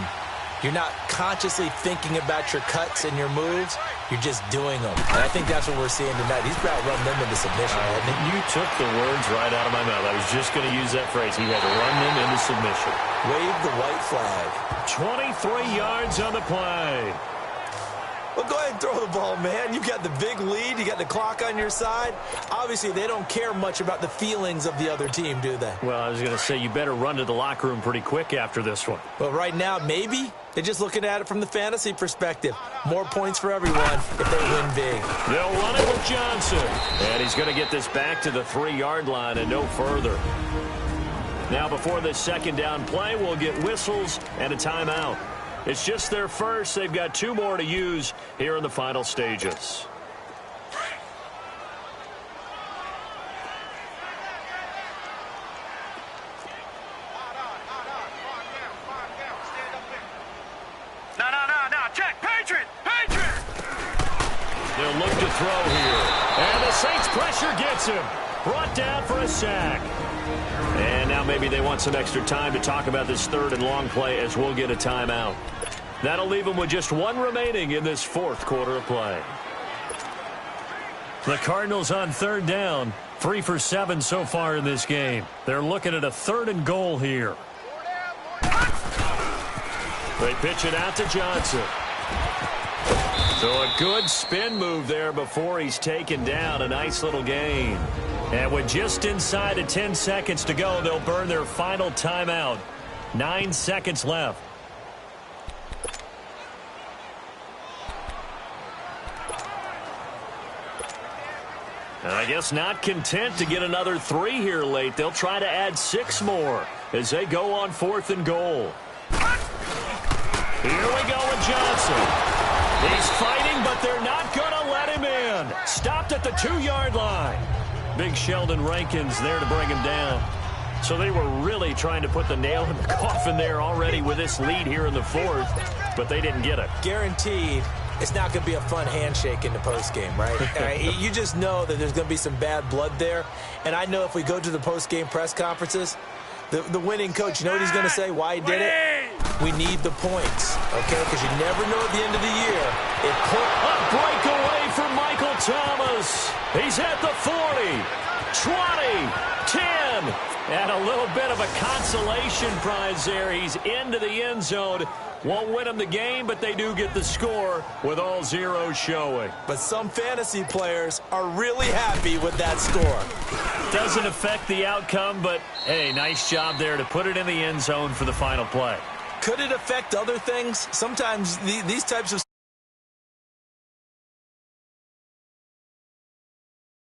you're not consciously thinking about your cuts and your moves. You're just doing them. And I think that's what we're seeing tonight. He's about running them into submission. You took the words right out of my mouth. I was just going to use that phrase. He had to run them into submission. Wave the white flag. 23 yards on the play. Well, go ahead and throw the ball, man. You got the big lead. You got the clock on your side. Obviously, they don't care much about the feelings of the other team, do they? Well, I was going to say, you better run to the locker room pretty quick after this one. But right now, maybe they're just looking at it from the fantasy perspective. More points for everyone if they win big. They'll run it with Johnson. And he's going to get this back to the 3-yard line and no further. Now, before this 2nd down play, we'll get whistles and a timeout. It's just their first. They've got 2 more to use here in the final stages. No. Check. Patriot. They'll look to throw here. And the Saints pressure gets him. Brought down for a sack. And now maybe they want some extra time to talk about this 3rd and long play as we'll get a timeout. That'll leave them with just 1 remaining in this 4th quarter of play. The Cardinals on 3rd down. 3 for 7 so far in this game. They're looking at a 3rd and goal here. They pitch it out to Johnson. So a good spin move there before he's taken down. A nice little gain. And with just inside of 10 seconds to go, they'll burn their final timeout. 9 seconds left. And I guess not content to get another 3 here late. They'll try to add 6 more as they go on 4th and goal. Here we go with Johnson. He's fighting, but they're not going to let him in. Stopped at the 2-yard line. Big Sheldon Rankins there to bring him down. So they were really trying to put the nail in the coffin there already with this lead here in the fourth, but they didn't get it. Guaranteed it's not going to be a fun handshake in the postgame, right? You just know that there's going to be some bad blood there. And I know if we go to the postgame press conferences, the winning coach, you know what he's going to say, why he did it? We need the points, okay? Because you never know at the end of the year. A breakaway for Michael Thomas. He's at the 40, 20, 10. And a little bit of a consolation prize there. He's into the end zone. Won't win them the game, but they do get the score with all zeros showing. But some fantasy players are really happy with that score. Doesn't affect the outcome, but, hey, nice job there to put it in the end zone for the final play. Could it affect other things? Sometimes these types of